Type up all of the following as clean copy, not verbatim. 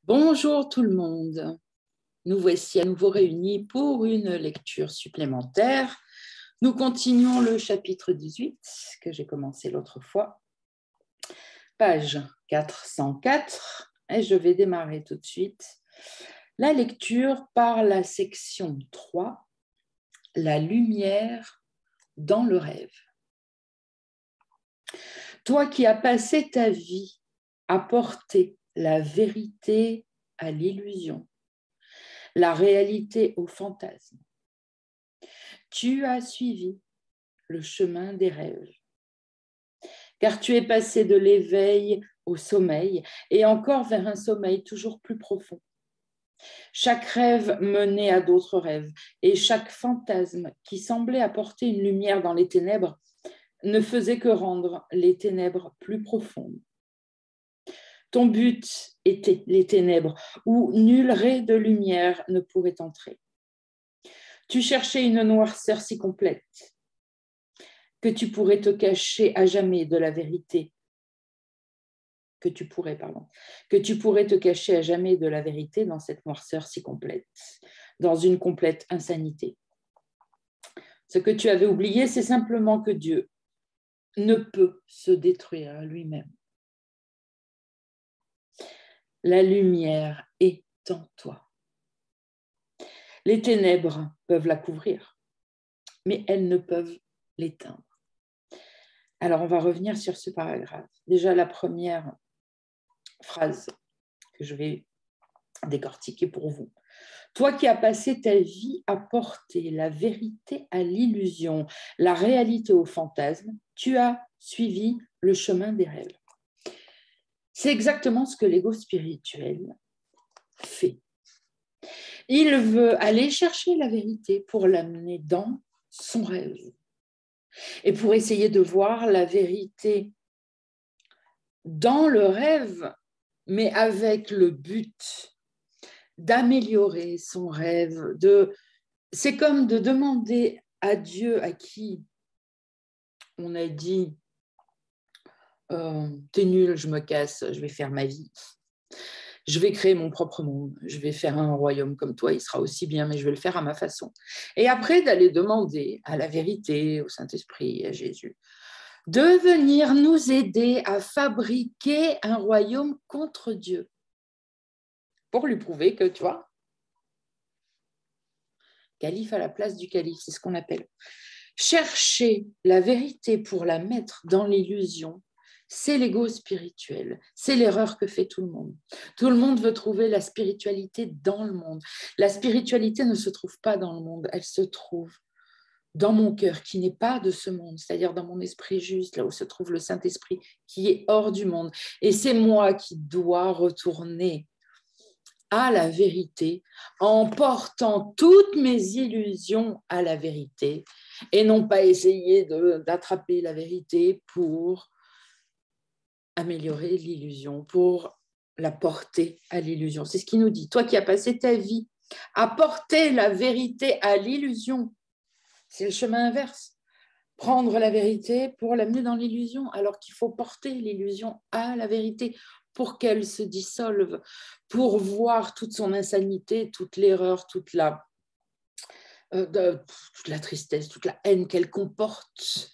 Bonjour tout le monde, nous voici à nouveau réunis pour une lecture supplémentaire. Nous continuons le chapitre 18 que j'ai commencé l'autre fois, page 404, et je vais démarrer tout de suite la lecture par la section 3, la lumière dans le rêve. Toi qui as passé ta vie à porter la vérité à l'illusion, la réalité au fantasme. Tu as suivi le chemin des rêves, car tu es passé de l'éveil au sommeil et encore vers un sommeil toujours plus profond. Chaque rêve menait à d'autres rêves et chaque fantasme qui semblait apporter une lumière dans les ténèbres ne faisait que rendre les ténèbres plus profondes. Ton but était les ténèbres où nul ray de lumière ne pourrait entrer. Tu cherchais une noirceur si complète que tu pourrais te cacher à jamais de la vérité, que tu pourrais te cacher à jamais de la vérité dans cette noirceur si complète, dans une complète insanité. Ce que tu avais oublié, c'est simplement que Dieu ne peut se détruire lui-même. La lumière est en toi. Les ténèbres peuvent la couvrir, mais elles ne peuvent l'éteindre. Alors, on va revenir sur ce paragraphe. Déjà, la première phrase que je vais décortiquer pour vous. Toi qui as passé ta vie à porter la vérité à l'illusion, la réalité au fantasme, tu as suivi le chemin des rêves. C'est exactement ce que l'ego spirituel fait. Il veut aller chercher la vérité pour l'amener dans son rêve et pour essayer de voir la vérité dans le rêve, mais avec le but d'améliorer son rêve. C'est comme de demander à Dieu, à qui on a dit t'es nul, je me casse, je vais faire ma vie. Je vais créer mon propre monde, je vais faire un royaume comme toi, il sera aussi bien, mais je vais le faire à ma façon. Et après, d'aller demander à la vérité, au Saint-Esprit, à Jésus, de venir nous aider à fabriquer un royaume contre Dieu. Pour lui prouver que, tu vois, calife à la place du calife, c'est ce qu'on appelle. Chercher la vérité pour la mettre dans l'illusion, c'est l'ego spirituel. C'est l'erreur que fait tout le monde. Tout le monde veut trouver la spiritualité dans le monde. La spiritualité ne se trouve pas dans le monde, elle se trouve dans mon cœur qui n'est pas de ce monde, c'est-à-dire dans mon esprit juste, là où se trouve le Saint-Esprit qui est hors du monde. Et c'est moi qui dois retourner à la vérité en portant toutes mes illusions à la vérité et non pas essayer d'attraper la vérité pour améliorer l'illusion, pour la porter à l'illusion. C'est ce qu'il nous dit. Toi qui as passé ta vie à porter la vérité à l'illusion, c'est le chemin inverse. Prendre la vérité pour l'amener dans l'illusion, alors qu'il faut porter l'illusion à la vérité pour qu'elle se dissolve, pour voir toute son insanité, toute l'erreur, toute la tristesse, toute la haine qu'elle comporte.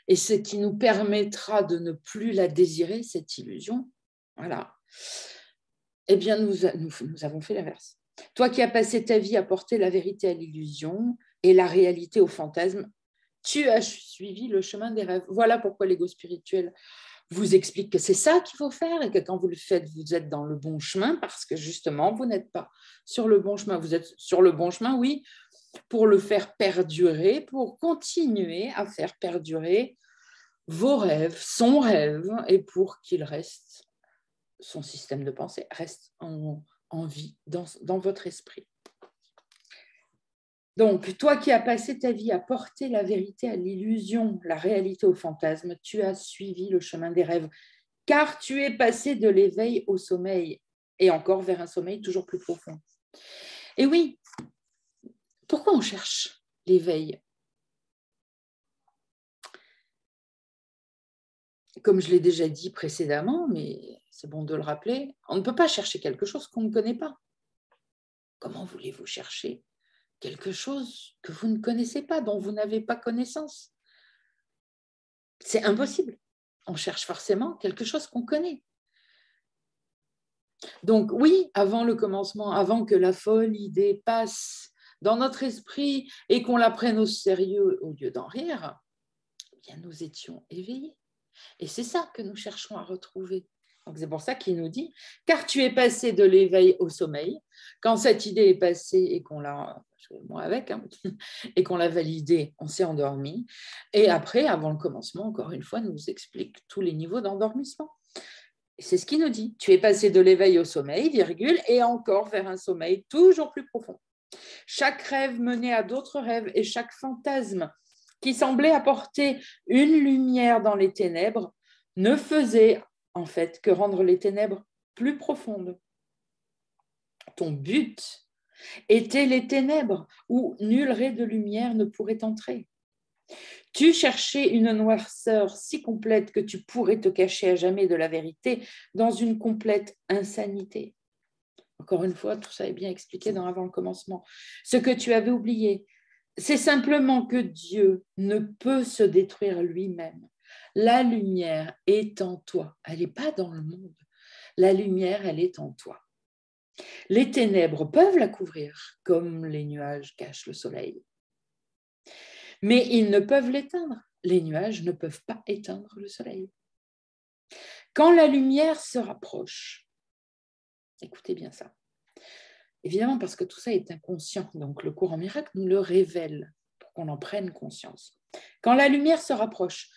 Et ce qui nous permettra de ne plus la désirer, cette illusion, voilà. Eh bien, nous avons fait l'inverse. Toi qui as passé ta vie à porter la vérité à l'illusion et la réalité au fantasme, tu as suivi le chemin des rêves. Voilà pourquoi l'ego spirituel vous explique que c'est ça qu'il faut faire et que quand vous le faites, vous êtes dans le bon chemin parce que justement, vous n'êtes pas sur le bon chemin. Vous êtes sur le bon chemin, oui, pour le faire perdurer, pour continuer à faire perdurer vos rêves, son rêve, et pour qu'il reste, son système de pensée reste en vie dans votre esprit. Donc, toi qui as passé ta vie à porter la vérité à l'illusion, la réalité au fantasme, tu as suivi le chemin des rêves, car tu es passé de l'éveil au sommeil, et encore vers un sommeil toujours plus profond. Et oui, pourquoi on cherche l'éveil ? comme je l'ai déjà dit précédemment, mais c'est bon de le rappeler, on ne peut pas chercher quelque chose qu'on ne connaît pas. Comment voulez-vous chercher quelque chose que vous ne connaissez pas, dont vous n'avez pas connaissance? C'est impossible. On cherche forcément quelque chose qu'on connaît. Donc oui, avant le commencement, avant que la folle idée passe dans notre esprit et qu'on la prenne au sérieux au lieu d'en rire, eh bien nous étions éveillés. Et c'est ça que nous cherchons à retrouver. Donc c'est pour ça qu'il nous dit, car tu es passé de l'éveil au sommeil. Quand cette idée est passée et qu'on l'a, moi avec, hein, et qu'on l'a validée, on s'est endormi. Et après, avant le commencement, encore une fois, nous explique tous les niveaux d'endormissement. C'est ce qu'il nous dit. Tu es passé de l'éveil au sommeil, virgule, et encore vers un sommeil toujours plus profond. Chaque rêve menait à d'autres rêves et chaque fantasme qui semblait apporter une lumière dans les ténèbres ne faisait en fait que rendre les ténèbres plus profondes. Ton but était les ténèbres où nul ray de lumière ne pourrait entrer. Tu cherchais une noirceur si complète que tu pourrais te cacher à jamais de la vérité dans une complète insanité. Encore une fois, tout ça est bien expliqué dans Avant le commencement. Ce que tu avais oublié, c'est simplement que Dieu ne peut se détruire lui-même. La lumière est en toi. Elle n'est pas dans le monde. La lumière, elle est en toi. Les ténèbres peuvent la couvrir, comme les nuages cachent le soleil. Mais ils ne peuvent l'éteindre. Les nuages ne peuvent pas éteindre le soleil. Quand la lumière se rapproche, écoutez bien ça, évidemment parce que tout ça est inconscient, donc le cours en miracle nous le révèle pour qu'on en prenne conscience. Quand la lumière se rapproche,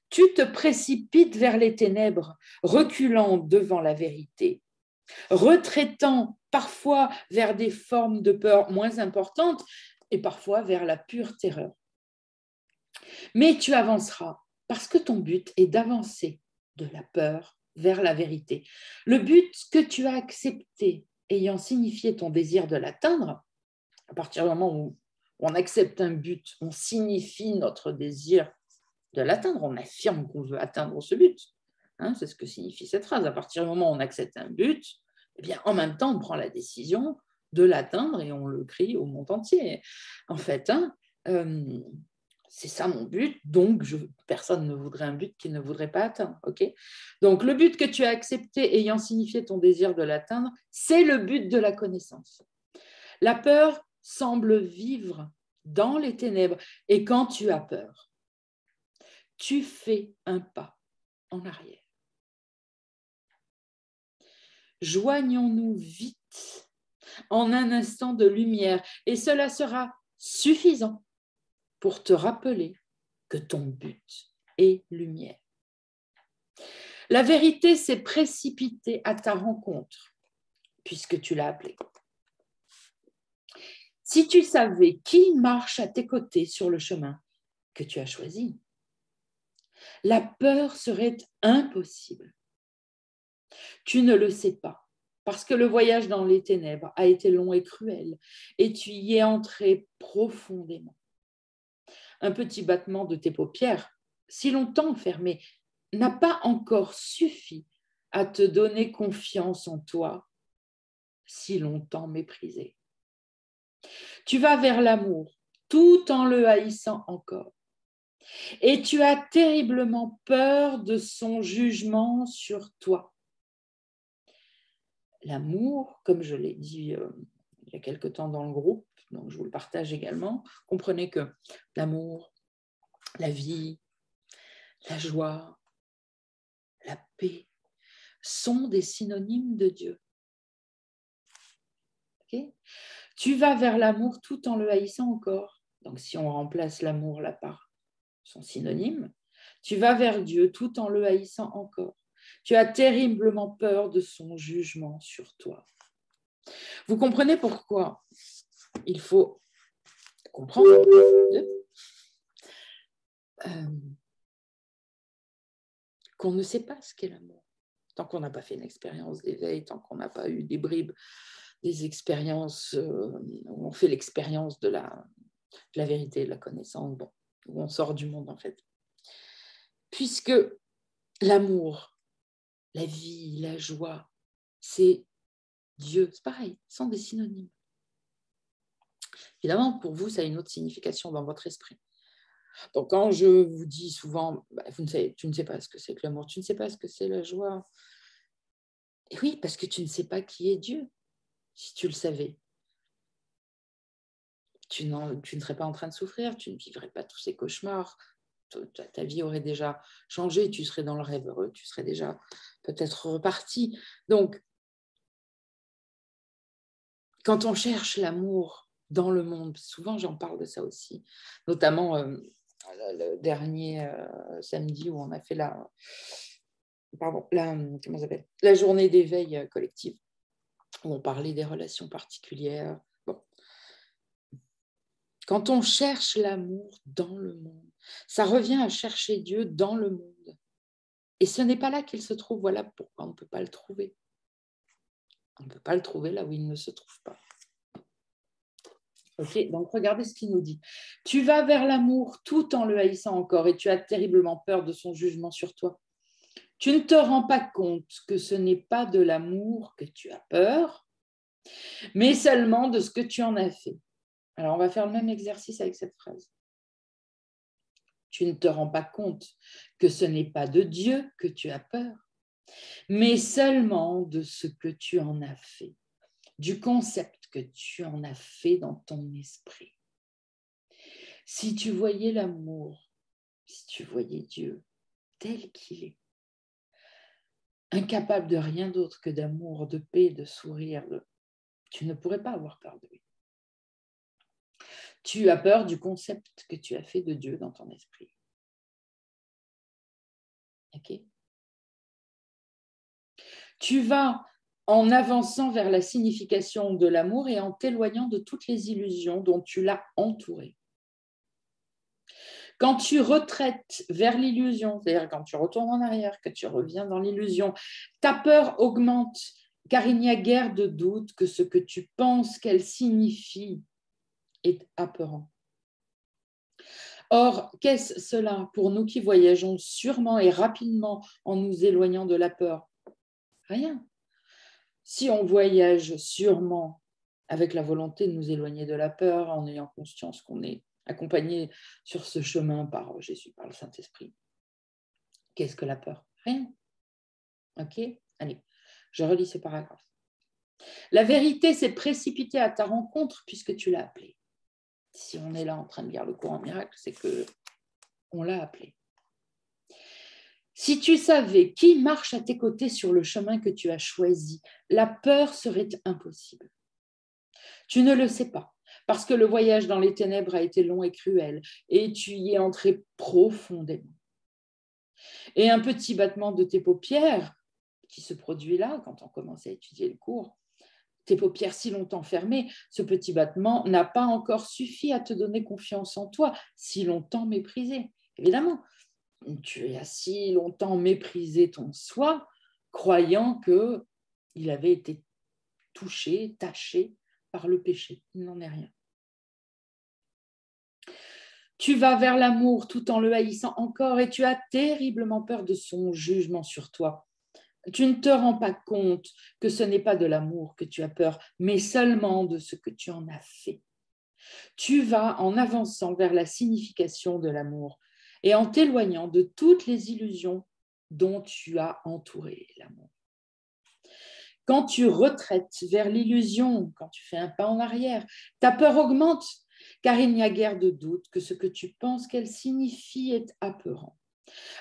tu te précipites vers les ténèbres, reculant devant la vérité, retraitant parfois vers des formes de peur moins importantes et parfois vers la pure terreur. Mais tu avanceras parce que ton but est d'avancer de la peur vers la vérité. Le but que tu as accepté ayant signifié ton désir de l'atteindre, à partir du moment où on accepte un but, on signifie notre désir de l'atteindre, on affirme qu'on veut atteindre ce but. Hein, c'est ce que signifie cette phrase. À partir du moment où on accepte un but, eh bien, en même temps, on prend la décision de l'atteindre et on le crie au monde entier. En fait, hein, c'est ça mon but, donc personne ne voudrait un but qu'il ne voudrait pas atteindre. Okay, donc, le but que tu as accepté ayant signifié ton désir de l'atteindre, c'est le but de la connaissance. La peur semble vivre dans les ténèbres et quand tu as peur, tu fais un pas en arrière. Joignons-nous vite en un instant de lumière et cela sera suffisant pour te rappeler que ton but est lumière. La vérité s'est précipitée à ta rencontre puisque tu l'as appelée. Si tu savais qui marche à tes côtés sur le chemin que tu as choisi, la peur serait impossible. Tu ne le sais pas, parce que le voyage dans les ténèbres a été long et cruel, et tu y es entré profondément. Un petit battement de tes paupières, si longtemps fermées, n'a pas encore suffi à te donner confiance en toi, si longtemps méprisé. Tu vas vers l'amour, tout en le haïssant encore. Et tu as terriblement peur de son jugement sur toi. L'amour, comme je l'ai dit il y a quelque temps dans le groupe, donc je vous le partage également, comprenez que l'amour, la vie, la joie, la paix sont des synonymes de Dieu. Okay? Tu vas vers l'amour tout en le haïssant encore. Donc si on remplace l'amour là par son synonyme, tu vas vers Dieu tout en le haïssant encore. Tu as terriblement peur de son jugement sur toi. Vous comprenez pourquoi il faut comprendre qu'on ne sait pas ce qu'est l'amour. Tant qu'on n'a pas fait une expérience d'éveil, tant qu'on n'a pas eu des bribes, des expériences où on fait l'expérience de la vérité, de la connaissance, bon, où on sort du monde en fait. Puisque L'amour, la vie, la joie, c'est Dieu. C'est pareil, ce sont des synonymes. Évidemment, pour vous, ça a une autre signification dans votre esprit. Donc, quand je vous dis souvent, tu ne sais pas ce que c'est que l'amour, tu ne sais pas ce que c'est la joie. Et oui, parce que tu ne sais pas qui est Dieu. Si tu le savais, tu ne serais pas en train de souffrir, tu ne vivrais pas tous ces cauchemars. Ta vie aurait déjà changé, tu serais dans le rêve heureux, tu serais déjà peut-être reparti. Donc, quand on cherche l'amour dans le monde, souvent j'en parle de ça aussi, notamment le dernier samedi où on a fait la journée d'éveil collective, où on parlait des relations particulières. Bon. Quand on cherche l'amour dans le monde, ça revient à chercher Dieu dans le monde. Et ce n'est pas là qu'il se trouve, voilà pourquoi on ne peut pas le trouver. On ne peut pas le trouver là où il ne se trouve pas. Ok, donc regardez ce qu'il nous dit. Tu vas vers l'amour tout en le haïssant encore et tu as terriblement peur de son jugement sur toi. Tu ne te rends pas compte que ce n'est pas de l'amour que tu as peur, mais seulement de ce que tu en as fait. Alors, on va faire le même exercice avec cette phrase. Tu ne te rends pas compte que ce n'est pas de Dieu que tu as peur, mais seulement de ce que tu en as fait, du concept que tu en as fait dans ton esprit. Si tu voyais l'amour, si tu voyais Dieu tel qu'il est, incapable de rien d'autre que d'amour, de paix, de sourire, tu ne pourrais pas avoir peur de lui. Tu as peur du concept que tu as fait de Dieu dans ton esprit. Ok ? Tu vas en avançant vers la signification de l'amour et en t'éloignant de toutes les illusions dont tu l'as entouré. Quand tu retraites vers l'illusion, c'est-à-dire quand tu retournes en arrière, que tu reviens dans l'illusion, ta peur augmente, car il n'y a guère de doute que ce que tu penses qu'elle signifie est apeurant. Or, qu'est-ce cela pour nous qui voyageons sûrement et rapidement en nous éloignant de la peur? Rien. Si on voyage sûrement avec la volonté de nous éloigner de la peur, en ayant conscience qu'on est accompagné sur ce chemin par Jésus, par le Saint-Esprit, qu'est-ce que la peur? Rien. Ok? Allez, je relis ce paragraphe. La vérité s'est précipitée à ta rencontre puisque tu l'as appelée. Si on est là en train de lire le courant miracle, c'est qu'on l'a appelé. Si tu savais qui marche à tes côtés sur le chemin que tu as choisi, la peur serait impossible. Tu ne le sais pas, parce que le voyage dans les ténèbres a été long et cruel, et tu y es entré profondément. Et un petit battement de tes paupières, qui se produit là, quand on commence à étudier le cours, tes paupières si longtemps fermées, ce petit battement n'a pas encore suffi à te donner confiance en toi, si longtemps méprisé. Évidemment, tu as si longtemps méprisé ton soi, croyant qu'il avait été touché, taché par le péché. Il n'en est rien. Tu vas vers l'amour tout en le haïssant encore et tu as terriblement peur de son jugement sur toi. Tu ne te rends pas compte que ce n'est pas de l'amour que tu as peur, mais seulement de ce que tu en as fait. Tu vas en avançant vers la signification de l'amour et en t'éloignant de toutes les illusions dont tu as entouré l'amour. Quand tu retraites vers l'illusion, quand tu fais un pas en arrière, ta peur augmente, car il n'y a guère de doute que ce que tu penses qu'elle signifie est apeurant.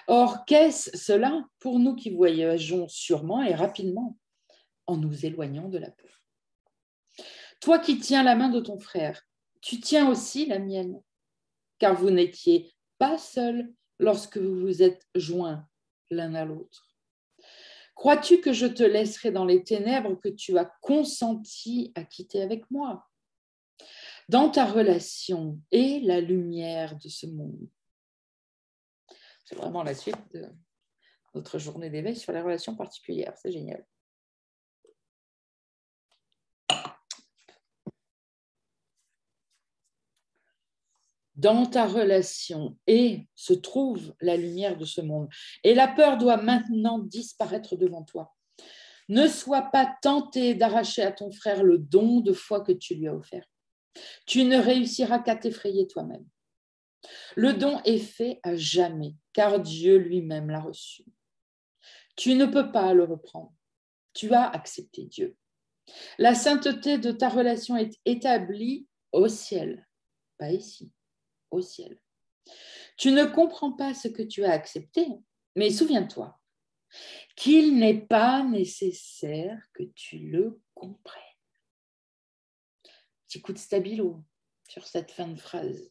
Or, qu'est-ce cela pour nous qui voyageons sûrement et rapidement en nous éloignant de la peur? Toi qui tiens la main de ton frère, tu tiens aussi la mienne, car vous n'étiez pas seuls lorsque vous vous êtes joints l'un à l'autre. Crois-tu que je te laisserai dans les ténèbres que tu as consenti à quitter avec moi? Dans ta relation et la lumière de ce monde. C'est vraiment la suite de notre journée d'éveil sur les relations particulières. C'est génial. dans ta relation et se trouve la lumière de ce monde. Et la peur doit maintenant disparaître devant toi. Ne sois pas tenté d'arracher à ton frère le don de foi que tu lui as offert. Tu ne réussiras qu'à t'effrayer toi-même. Le don est fait à jamais, car Dieu lui-même l'a reçu. Tu ne peux pas le reprendre. Tu as accepté Dieu. La sainteté de ta relation est établie au ciel, pas ici, au ciel. Tu ne comprends pas ce que tu as accepté, mais souviens-toi qu'il n'est pas nécessaire que tu le comprennes. Petit coup de stabilo sur cette fin de phrase.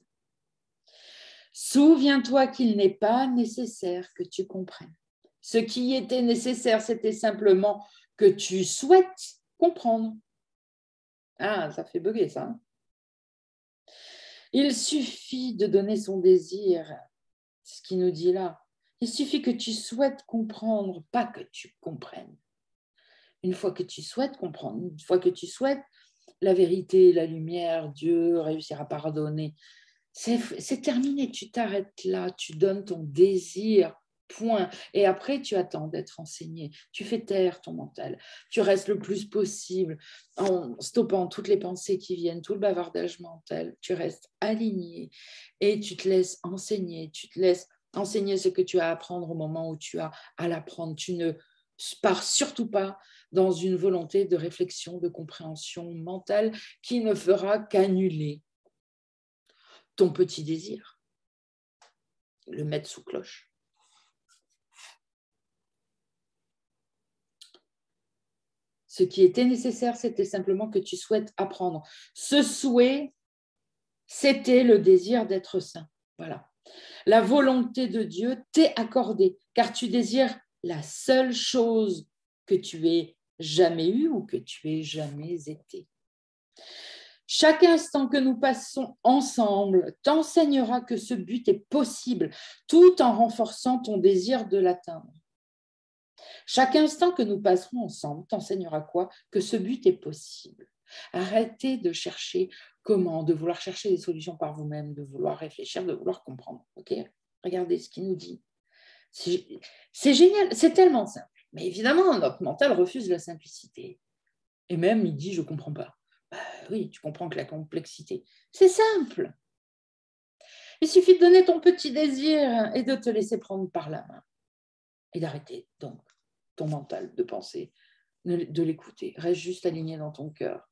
Souviens-toi qu'il n'est pas nécessaire que tu comprennes. Ce qui était nécessaire, c'était simplement que tu souhaites comprendre. Ah, ça fait bugger ça. Hein. Il suffit de donner son désir, c'est ce qu'il nous dit là. Il suffit que tu souhaites comprendre, pas que tu comprennes. Une fois que tu souhaites comprendre, une fois que tu souhaites la vérité, la lumière, Dieu, réussir à pardonner, c'est terminé, tu t'arrêtes là, tu donnes ton désir, point. Et après, tu attends d'être enseigné. Tu fais taire ton mental. Tu restes le plus possible en stoppant toutes les pensées qui viennent, tout le bavardage mental. Tu restes aligné et tu te laisses enseigner. Tu te laisses enseigner ce que tu as à apprendre au moment où tu as à l'apprendre. Tu ne pars surtout pas dans une volonté de réflexion, de compréhension mentale qui ne fera qu'annuler ton petit désir, le mettre sous cloche. Ce qui était nécessaire, c'était simplement que tu souhaites apprendre. Ce souhait, c'était le désir d'être saint. Voilà. La volonté de Dieu t'est accordée, car tu désires la seule chose que tu aies jamais eue ou que tu aies jamais été. Chaque instant que nous passons ensemble t'enseignera que ce but est possible, tout en renforçant ton désir de l'atteindre. Chaque instant que nous passerons ensemble t'enseignera quoi? Que ce but est possible. Arrêtez de chercher comment, de vouloir chercher des solutions par vous-même, de vouloir réfléchir, de vouloir comprendre. Okay? Regardez ce qu'il nous dit. C'est génial, c'est tellement simple. Mais évidemment, notre mental refuse la simplicité. Et même, il dit, je ne comprends pas. Bah, oui, tu comprends que la complexité, c'est simple. Il suffit de donner ton petit désir et de te laisser prendre par la main. Et d'arrêter donc ton mental de penser, de l'écouter. Reste juste aligné dans ton cœur,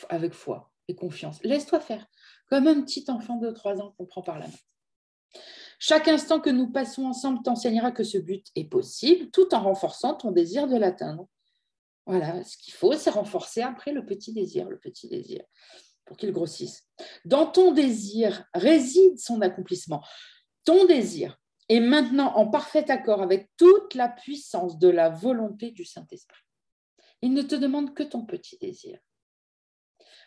avec foi et confiance. Laisse-toi faire, comme un petit enfant de 3 ans qu'on prend par la main. Chaque instant que nous passons ensemble t'enseignera que ce but est possible, tout en renforçant ton désir de l'atteindre. Voilà, ce qu'il faut, c'est renforcer après le petit désir, pour qu'il grossisse. Dans ton désir réside son accomplissement. Ton désir est maintenant en parfait accord avec toute la puissance de la volonté du Saint-Esprit. Il ne te demande que ton petit désir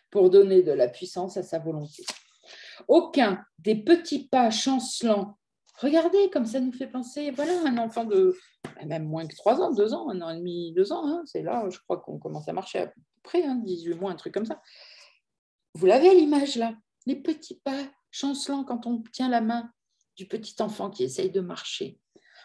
pour donner de la puissance à sa volonté. Aucun des petits pas chancelants, regardez comme ça nous fait penser, voilà un enfant de même moins que 3 ans, 2 ans, 1 an et demi, 2 ans, hein, c'est là, je crois qu'on commence à marcher à peu près, 18 mois, un truc comme ça. Vous l'avez à l'image là, les petits pas chancelants quand on tient la main du petit enfant qui essaye de marcher.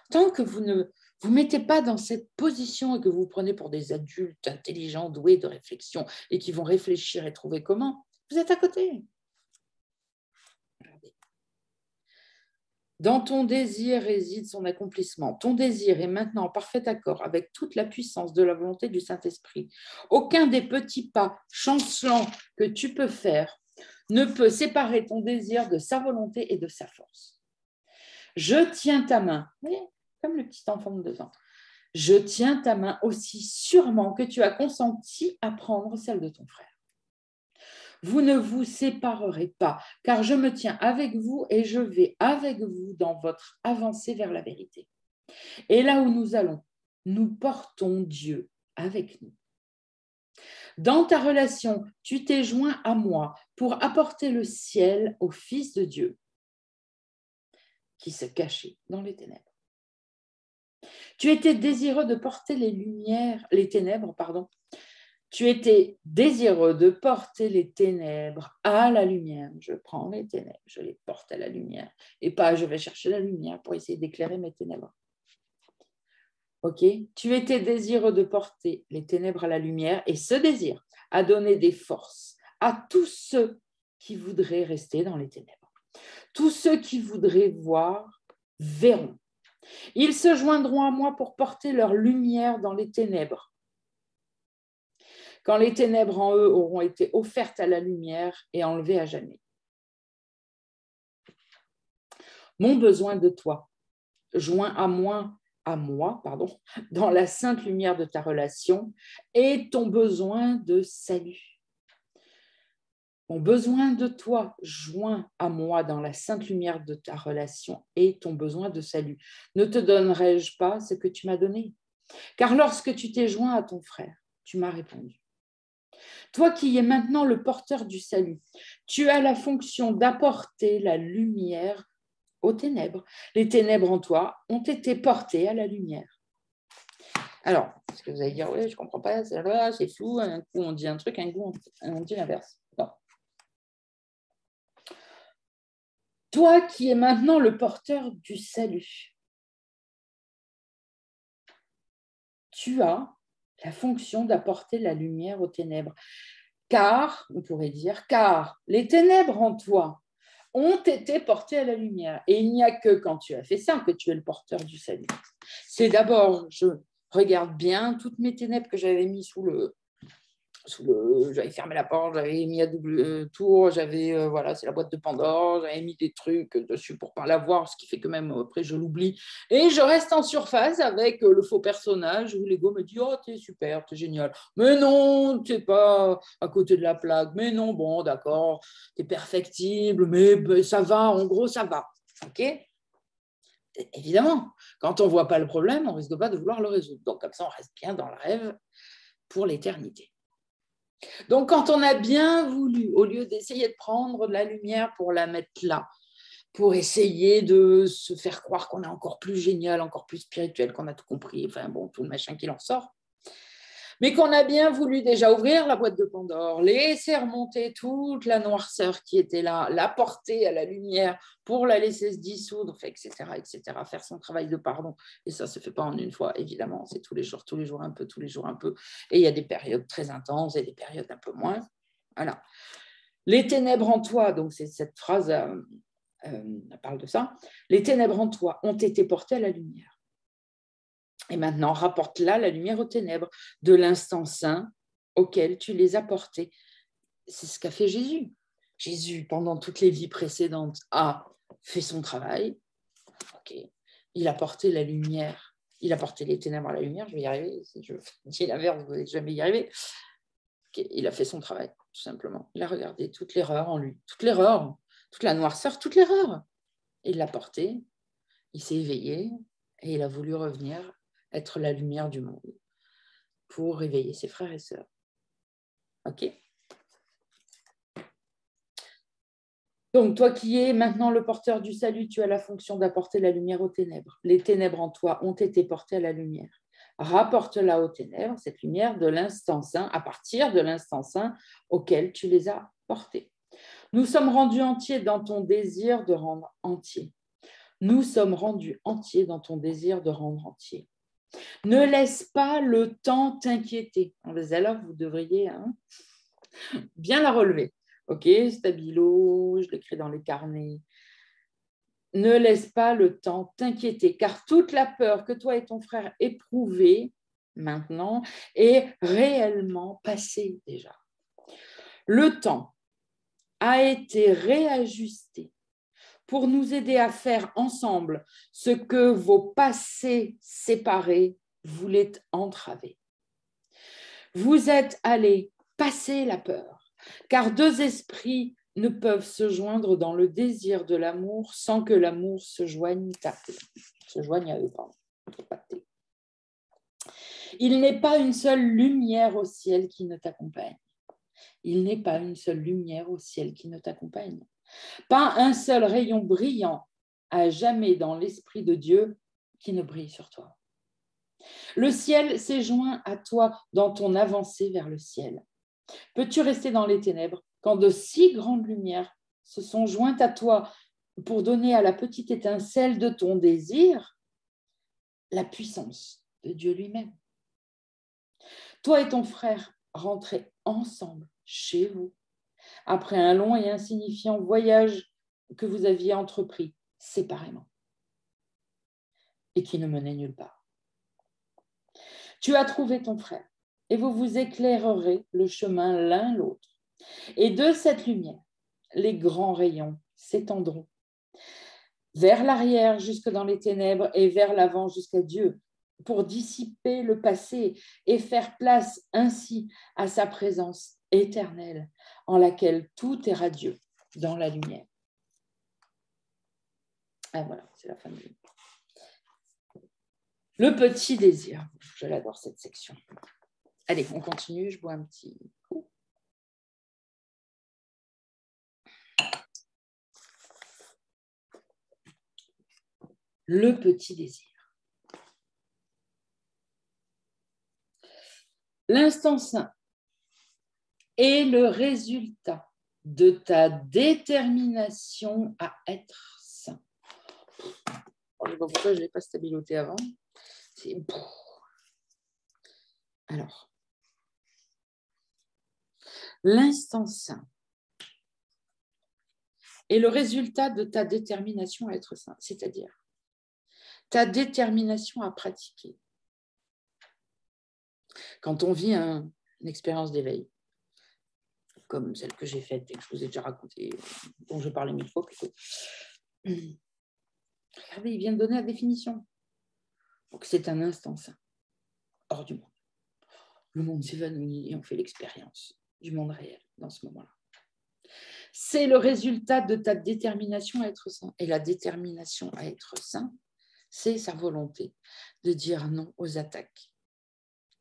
Tant que vous ne vous mettez pas dans cette position et que vous vous prenez pour des adultes intelligents, doués de réflexion et qui vont réfléchir et trouver comment, vous êtes à côté. Dans ton désir réside son accomplissement. Ton désir est maintenant en parfait accord avec toute la puissance de la volonté du Saint-Esprit. Aucun des petits pas chancelants que tu peux faire ne peut séparer ton désir de sa volonté et de sa force. Je tiens ta main, comme le petit enfant de 2 ans. Je tiens ta main aussi sûrement que tu as consenti à prendre celle de ton frère. Vous ne vous séparerez pas, car je me tiens avec vous et je vais avec vous dans votre avancée vers la vérité. Et là où nous allons, nous portons Dieu avec nous. Dans ta relation, tu t'es joint à moi pour apporter le ciel au Fils de Dieu qui se cachait dans les ténèbres. Tu étais désireux de porter les ténèbres, Tu étais désireux de porter les ténèbres à la lumière. Je prends les ténèbres, je les porte à la lumière. Et pas je vais chercher la lumière pour essayer d'éclairer mes ténèbres. Ok? Tu étais désireux de porter les ténèbres à la lumière et ce désir a donné des forces à tous ceux qui voudraient rester dans les ténèbres. Tous ceux qui voudraient voir verront. Ils se joindront à moi pour porter leur lumière dans les ténèbres. Quand les ténèbres en eux auront été offertes à la lumière et enlevées à jamais. Mon besoin de toi, joint à moi, dans la sainte lumière de ta relation, et ton besoin de salut. Mon besoin de toi, joint à moi dans la sainte lumière de ta relation, et ton besoin de salut. Ne te donnerai-je pas ce que tu m'as donné? Car lorsque tu t'es joint à ton frère, tu m'as répondu. Toi qui es maintenant le porteur du salut, tu as la fonction d'apporter la lumière aux ténèbres. Les ténèbres en toi ont été portées à la lumière. Alors, est-ce que vous allez dire, oui, je ne comprends pas, c'est flou, un coup on dit un truc, un coup on dit l'inverse. Non. Toi qui es maintenant le porteur du salut, tu as la fonction d'apporter la lumière aux ténèbres. Car, on pourrait dire, car les ténèbres en toi ont été portées à la lumière. Et il n'y a que quand tu as fait ça que tu es le porteur du salut. C'est d'abord, je regarde bien toutes mes ténèbres que j'avais mis j'avais fermé la porte, j'avais mis à double tour, j'avais, voilà, c'est la boîte de Pandore, j'avais mis des trucs dessus pour ne pas la voir, ce qui fait que même après je l'oublie. Et je reste en surface avec le faux personnage où l'ego me dit, oh, t'es super, t'es génial. Mais non, t'es pas à côté de la plaque. Mais non, bon, d'accord, t'es perfectible, mais ben, ça va, en gros, ça va. OK? Évidemment, quand on ne voit pas le problème, on ne risque pas de vouloir le résoudre. Donc, comme ça, on reste bien dans le rêve pour l'éternité. Donc, quand on a bien voulu, au lieu d'essayer de prendre de la lumière pour la mettre là, pour essayer de se faire croire qu'on est encore plus génial, encore plus spirituel, qu'on a tout compris, enfin bon, tout le machin qui en sort, mais qu'on a bien voulu déjà ouvrir la boîte de Pandore, laisser remonter toute la noirceur qui était là, la porter à la lumière pour la laisser se dissoudre, etc., faire son travail de pardon. Et ça ne se fait pas en une fois, évidemment, c'est tous les jours un peu, tous les jours un peu. Et il y a des périodes très intenses et des périodes un peu moins. Voilà. Les ténèbres en toi, donc c'est cette phrase parle de ça, les ténèbres en toi ont été portées à la lumière. Et maintenant, rapporte là la lumière aux ténèbres de l'instant saint auquel tu les as portées. C'est ce qu'a fait Jésus. Jésus, pendant toutes les vies précédentes, a fait son travail. Okay. Il a porté la lumière. Il a porté les ténèbres à la lumière. Je vais y arriver. Si je dis l'inverse, vous n'allez jamais y arriver. Okay. Il a fait son travail, tout simplement. Il a regardé toute l'erreur en lui. Toute l'erreur, toute la noirceur, toute l'erreur. Il l'a porté. Il s'est éveillé et il a voulu revenir être la lumière du monde pour réveiller ses frères et sœurs. OK? Donc, toi qui es maintenant le porteur du salut, tu as la fonction d'apporter la lumière aux ténèbres. Les ténèbres en toi ont été portées à la lumière. Rapporte-la aux ténèbres, cette lumière, de l'instant saint, à partir de l'instant saint auquel tu les as portées. Nous sommes rendus entiers dans ton désir de rendre entier. Nous sommes rendus entiers dans ton désir de rendre entier. Ne laisse pas le temps t'inquiéter. Alors, vous devriez bien la relever. OK, stabilo, je l'écris dans les carnets. Ne laisse pas le temps t'inquiéter, car toute la peur que toi et ton frère éprouvez maintenant est réellement passée déjà. Le temps a été réajusté pour nous aider à faire ensemble ce que vos passés séparés voulaient entraver. Vous êtes allés passer la peur, car deux esprits ne peuvent se joindre dans le désir de l'amour sans que l'amour se joigne à eux. Il n'est pas une seule lumière au ciel qui ne t'accompagne. Il n'est pas une seule lumière au ciel qui ne t'accompagne. Pas un seul rayon brillant à jamais dans l'esprit de Dieu qui ne brille sur toi. Le ciel s'est joint à toi dans ton avancée vers le ciel. Peux-tu rester dans les ténèbres quand de si grandes lumières se sont jointes à toi pour donner à la petite étincelle de ton désir la puissance de Dieu lui-même? Toi et ton frère rentrez ensemble chez vous après un long et insignifiant voyage que vous aviez entrepris séparément et qui ne menait nulle part. Tu as trouvé ton frère et vous vous éclairerez le chemin l'un l'autre. Et de cette lumière, les grands rayons s'étendront vers l'arrière jusque dans les ténèbres et vers l'avant jusqu'à Dieu pour dissiper le passé et faire place ainsi à sa présence éternelle en laquelle tout est radieux dans la lumière. Ah voilà, c'est la fin du livre. Le petit désir. Je l'adore cette section. Allez, on continue, je bois un petit coup. Le petit désir. L'instant saint est le résultat de ta détermination à être saint. Je ne sais pas pourquoi je ne l'ai pas stabiloté avant. Alors, l'instant saint est le résultat de ta détermination à être saint, c'est-à-dire ta détermination à pratiquer. Quand on vit une expérience d'éveil, comme celle que j'ai faite et que je vous ai déjà racontée, dont je parlais 1000 fois plutôt, regardez, il vient de donner la définition. Donc c'est un instant saint, hors du monde. Le monde s'évanouit et on fait l'expérience du monde réel dans ce moment-là. C'est le résultat de ta détermination à être saint. Et la détermination à être saint, c'est sa volonté de dire non aux attaques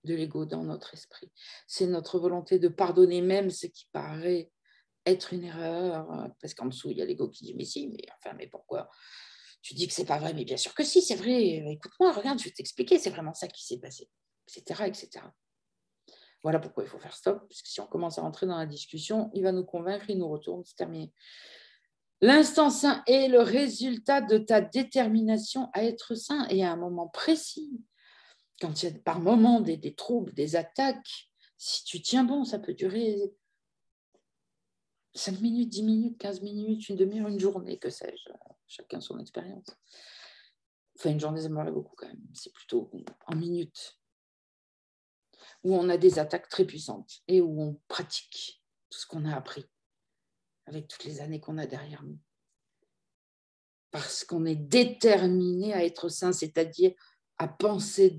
de l'ego dans notre esprit. C'est notre volonté de pardonner même ce qui paraît être une erreur, parce qu'en dessous, il y a l'ego qui dit « mais si, mais pourquoi ? Tu dis que c'est pas vrai, mais bien sûr que si, c'est vrai. Écoute-moi, regarde, je vais t'expliquer, c'est vraiment ça qui s'est passé, etc., etc. » Voilà pourquoi il faut faire stop, parce que si on commence à rentrer dans la discussion, il va nous convaincre, il nous retourne, c'est terminé. L'instant saint est le résultat de ta détermination à être saint, et à un moment précis, quand il y a par moments des troubles, des attaques, si tu tiens bon, ça peut durer 5 minutes, 10 minutes, 15 minutes, une demi-heure, une journée, que sais-je, chacun son expérience. Enfin, une journée, ça m'aurait beaucoup quand même, c'est plutôt en minutes, où on a des attaques très puissantes et où on pratique tout ce qu'on a appris avec toutes les années qu'on a derrière nous. Parce qu'on est déterminé à être saint, c'est-à-dire à penser,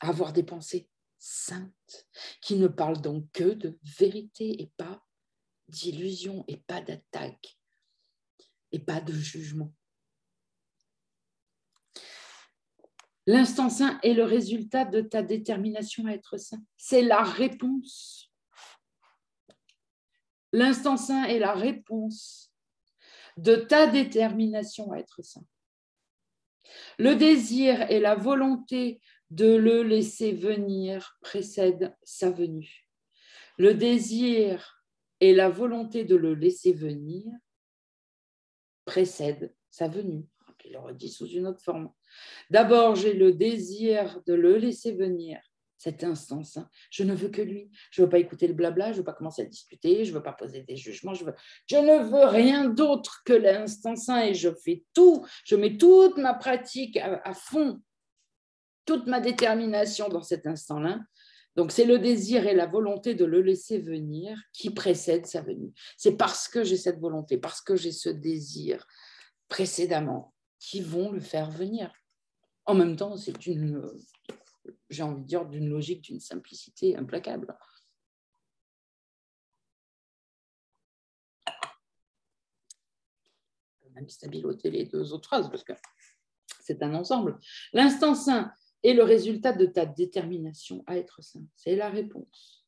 à avoir des pensées saintes, qui ne parlent donc que de vérité et pas d'illusion et pas d'attaque et pas de jugement. L'instant saint est le résultat de ta détermination à être saint. C'est la réponse. L'instant saint est la réponse de ta détermination à être saint. Le désir et la volonté de le laisser venir précèdent sa venue. Le désir et la volonté de le laisser venir précèdent sa venue. Il le redit sous une autre forme. D'abord, j'ai le désir de le laisser venir, cet instant saint. Je ne veux que lui. Je ne veux pas écouter le blabla, je ne veux pas commencer à discuter, je ne veux pas poser des jugements, je ne veux rien d'autre que l'instant saint et je fais tout, je mets toute ma pratique à fond, toute ma détermination dans cet instant-là. Donc, c'est le désir et la volonté de le laisser venir qui précèdent sa venue. C'est parce que j'ai cette volonté, parce que j'ai ce désir précédemment qui vont le faire venir. En même temps, c'est j'ai envie de dire, d'une logique, d'une simplicité implacable. On peut même stabiloter les deux autres phrases parce que c'est un ensemble. L'instant saint est le résultat de ta détermination à être saint. C'est la réponse.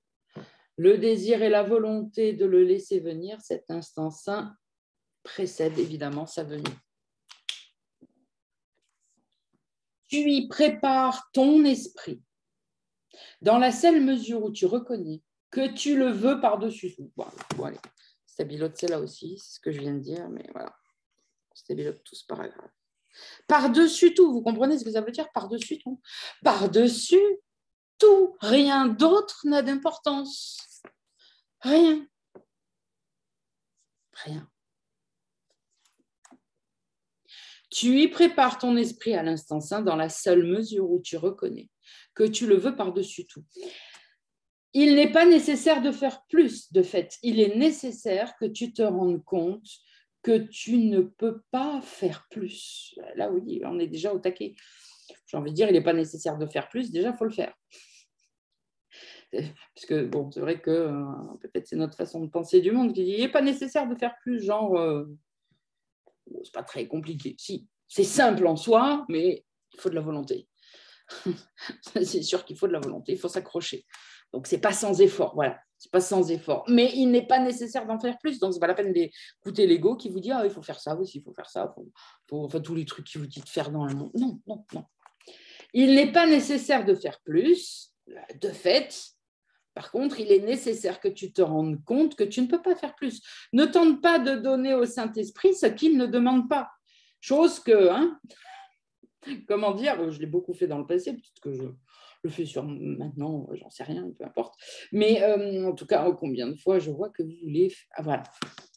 Le désir et la volonté de le laisser venir, cet instant saint précède évidemment sa venue. Tu y prépares ton esprit dans la seule mesure où tu reconnais que tu le veux par-dessus tout. Bon, allez, stabilote, c'est là aussi, c'est ce que je viens de dire, mais voilà. Stabilote tout ce paragraphe. Par-dessus tout, vous comprenez ce que ça veut dire par-dessus tout? Par-dessus tout, rien d'autre n'a d'importance. Rien. Rien. Tu y prépares ton esprit à l'instant saint dans la seule mesure où tu reconnais que tu le veux par-dessus tout. Il n'est pas nécessaire de faire plus, de fait. Il est nécessaire que tu te rendes compte que tu ne peux pas faire plus. Là, oui, on est déjà au taquet. J'ai envie de dire, il n'est pas nécessaire de faire plus, déjà, il faut le faire. Parce que, bon, c'est vrai que peut-être c'est notre façon de penser du monde qui dit, il n'est pas nécessaire de faire plus, genre, c'est pas très compliqué. Si, c'est simple en soi, mais il faut de la volonté. C'est sûr qu'il faut de la volonté, il faut s'accrocher. Donc, c'est pas sans effort, voilà. C'est pas sans effort. Mais il n'est pas nécessaire d'en faire plus. Donc, c'est pas la peine d'écouter l'ego qui vous dit il faut faire ça aussi, il faut faire ça, enfin, tous les trucs qui vous dit de faire dans le monde. Non, non, non. Il n'est pas nécessaire de faire plus, de fait. Par contre, il est nécessaire que tu te rendes compte que tu ne peux pas faire plus. Ne tente pas de donner au Saint-Esprit ce qu'il ne demande pas. Chose que, comment dire, je l'ai beaucoup fait dans le passé, peut-être que je le fais sur maintenant, j'en sais rien, peu importe. Mais en tout cas, combien de fois je vois que vous voulez... voilà.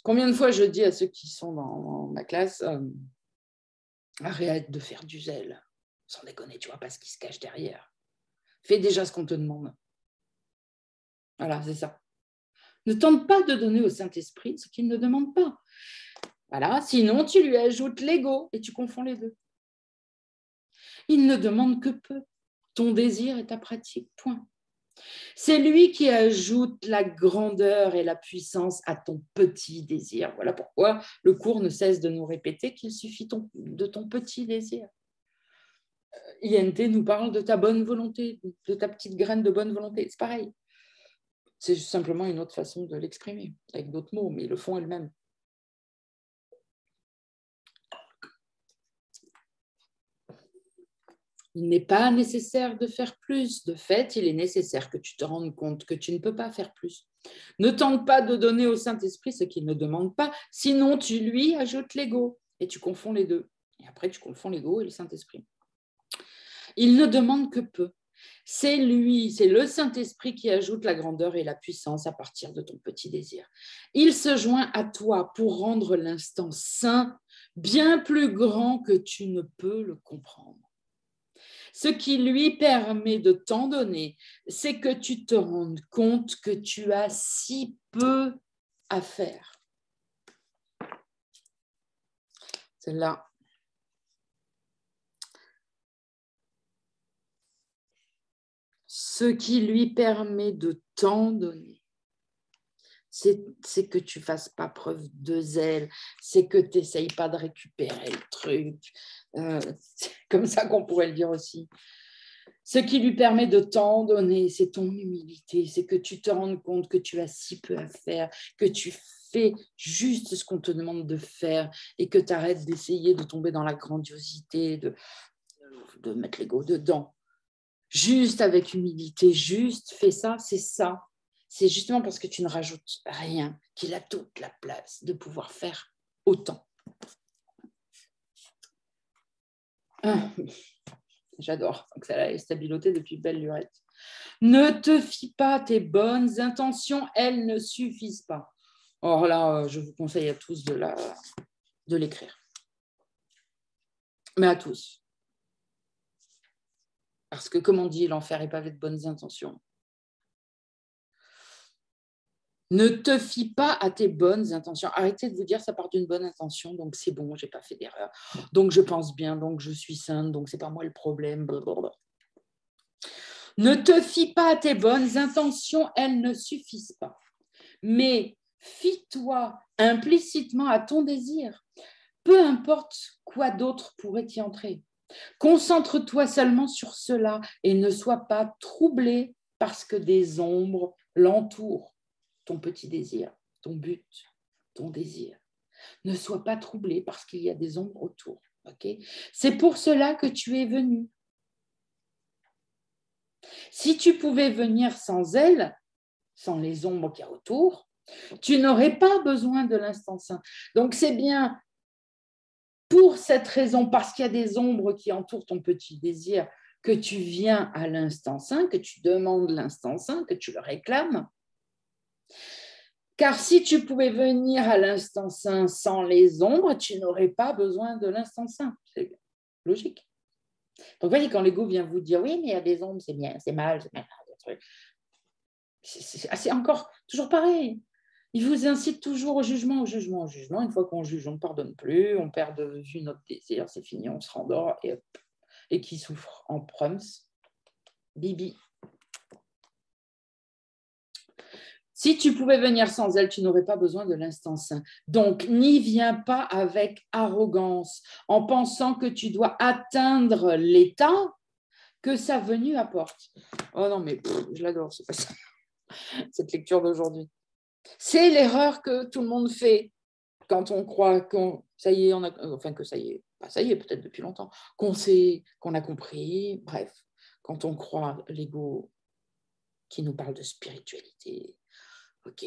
Combien de fois je dis à ceux qui sont dans ma classe, arrête de faire du zèle, sans déconner, tu vois pas ce qui se cache derrière. Fais déjà ce qu'on te demande. Voilà, c'est ça. Ne tente pas de donner au Saint-Esprit ce qu'il ne demande pas. Voilà, sinon tu lui ajoutes l'ego et tu confonds les deux. Il ne demande que peu. Ton désir et ta pratique, point. C'est lui qui ajoute la grandeur et la puissance à ton petit désir. Voilà pourquoi le cours ne cesse de nous répéter qu'il suffit de ton petit désir. INT nous parle de ta bonne volonté, de ta petite graine de bonne volonté. C'est pareil. C'est simplement une autre façon de l'exprimer, avec d'autres mots, mais le fond est le même. Il n'est pas nécessaire de faire plus. De fait, il est nécessaire que tu te rendes compte que tu ne peux pas faire plus. Ne tente pas de donner au Saint-Esprit ce qu'il ne demande pas, sinon tu lui ajoutes l'ego et tu confonds les deux. Et après, tu confonds l'ego et le Saint-Esprit. Il ne demande que peu. C'est lui, c'est le Saint-Esprit qui ajoute la grandeur et la puissance à partir de ton petit désir. Il se joint à toi pour rendre l'instant saint, bien plus grand que tu ne peux le comprendre. Ce qui lui permet de t'en donner, c'est que tu te rendes compte que tu as si peu à faire. Celle-là. Ce qui lui permet de t'en donner, c'est que tu ne fasses pas preuve de zèle, c'est que tu n'essayes pas de récupérer le truc. C'est comme ça qu'on pourrait le dire aussi. Ce qui lui permet de t'en donner, c'est ton humilité, c'est que tu te rendes compte que tu as si peu à faire, que tu fais juste ce qu'on te demande de faire et que tu arrêtes d'essayer de tomber dans la grandiosité, de mettre l'ego dedans. Juste avec humilité, juste fais ça, c'est ça. C'est justement parce que tu ne rajoutes rien qu'il a toute la place de pouvoir faire autant. J'adore. Donc ça est stabilotée depuis belle lurette. Ne te fie pas à tes bonnes intentions, elles ne suffisent pas. Or là, je vous conseille à tous de l'écrire. Mais à tous. Parce que, comme on dit, l'enfer est pavé de bonnes intentions. Ne te fie pas à tes bonnes intentions. Arrêtez de vous dire ça part d'une bonne intention, donc c'est bon, j'ai pas fait d'erreur. Donc je pense bien, donc je suis sainte, donc c'est pas moi le problème. Blablabla. Ne te fie pas à tes bonnes intentions, elles ne suffisent pas. Mais fie-toi implicitement à ton désir. Peu importe quoi d'autre pourrait y entrer. Concentre-toi seulement sur cela et ne sois pas troublé parce que des ombres l'entourent. Ton petit désir, ton but, ton désir. Ne sois pas troublé parce qu'il y a des ombres autour. Okay ? C'est pour cela que tu es venu, Si tu pouvais venir sans elles, sans les ombres qu'il y a autour, tu n'aurais pas besoin de l'instant saint. Donc, c'est bien pour cette raison, parce qu'il y a des ombres qui entourent ton petit désir, que tu viens à l'instant saint, que tu demandes l'instant saint, que tu le réclames. Car si tu pouvais venir à l'instant saint sans les ombres, tu n'aurais pas besoin de l'instant saint. C'est logique. Donc, vous voyez, quand l'ego vient vous dire, oui, mais il y a des ombres, c'est bien, c'est mal, c'est bien, c'est encore toujours pareil. Il vous incite toujours au jugement, au jugement, au jugement. Une fois qu'on juge, on ne pardonne plus, on perd de vue notre désir, c'est fini, on se rendort et hop. Et qui souffre en prums, Bibi. Si tu pouvais venir sans elle, tu n'aurais pas besoin de l'instant saint. Donc, n'y viens pas avec arrogance, en pensant que tu dois atteindre l'état que sa venue apporte. Oh non, mais je l'adore, c'est pas ça, cette lecture d'aujourd'hui. C'est l'erreur que tout le monde fait quand on croit qu'on, ça y est, que ça y est, pas ça y est, peut-être depuis longtemps, qu'on sait, qu'on a compris, bref, quand on croit l'ego qui nous parle de spiritualité, ok.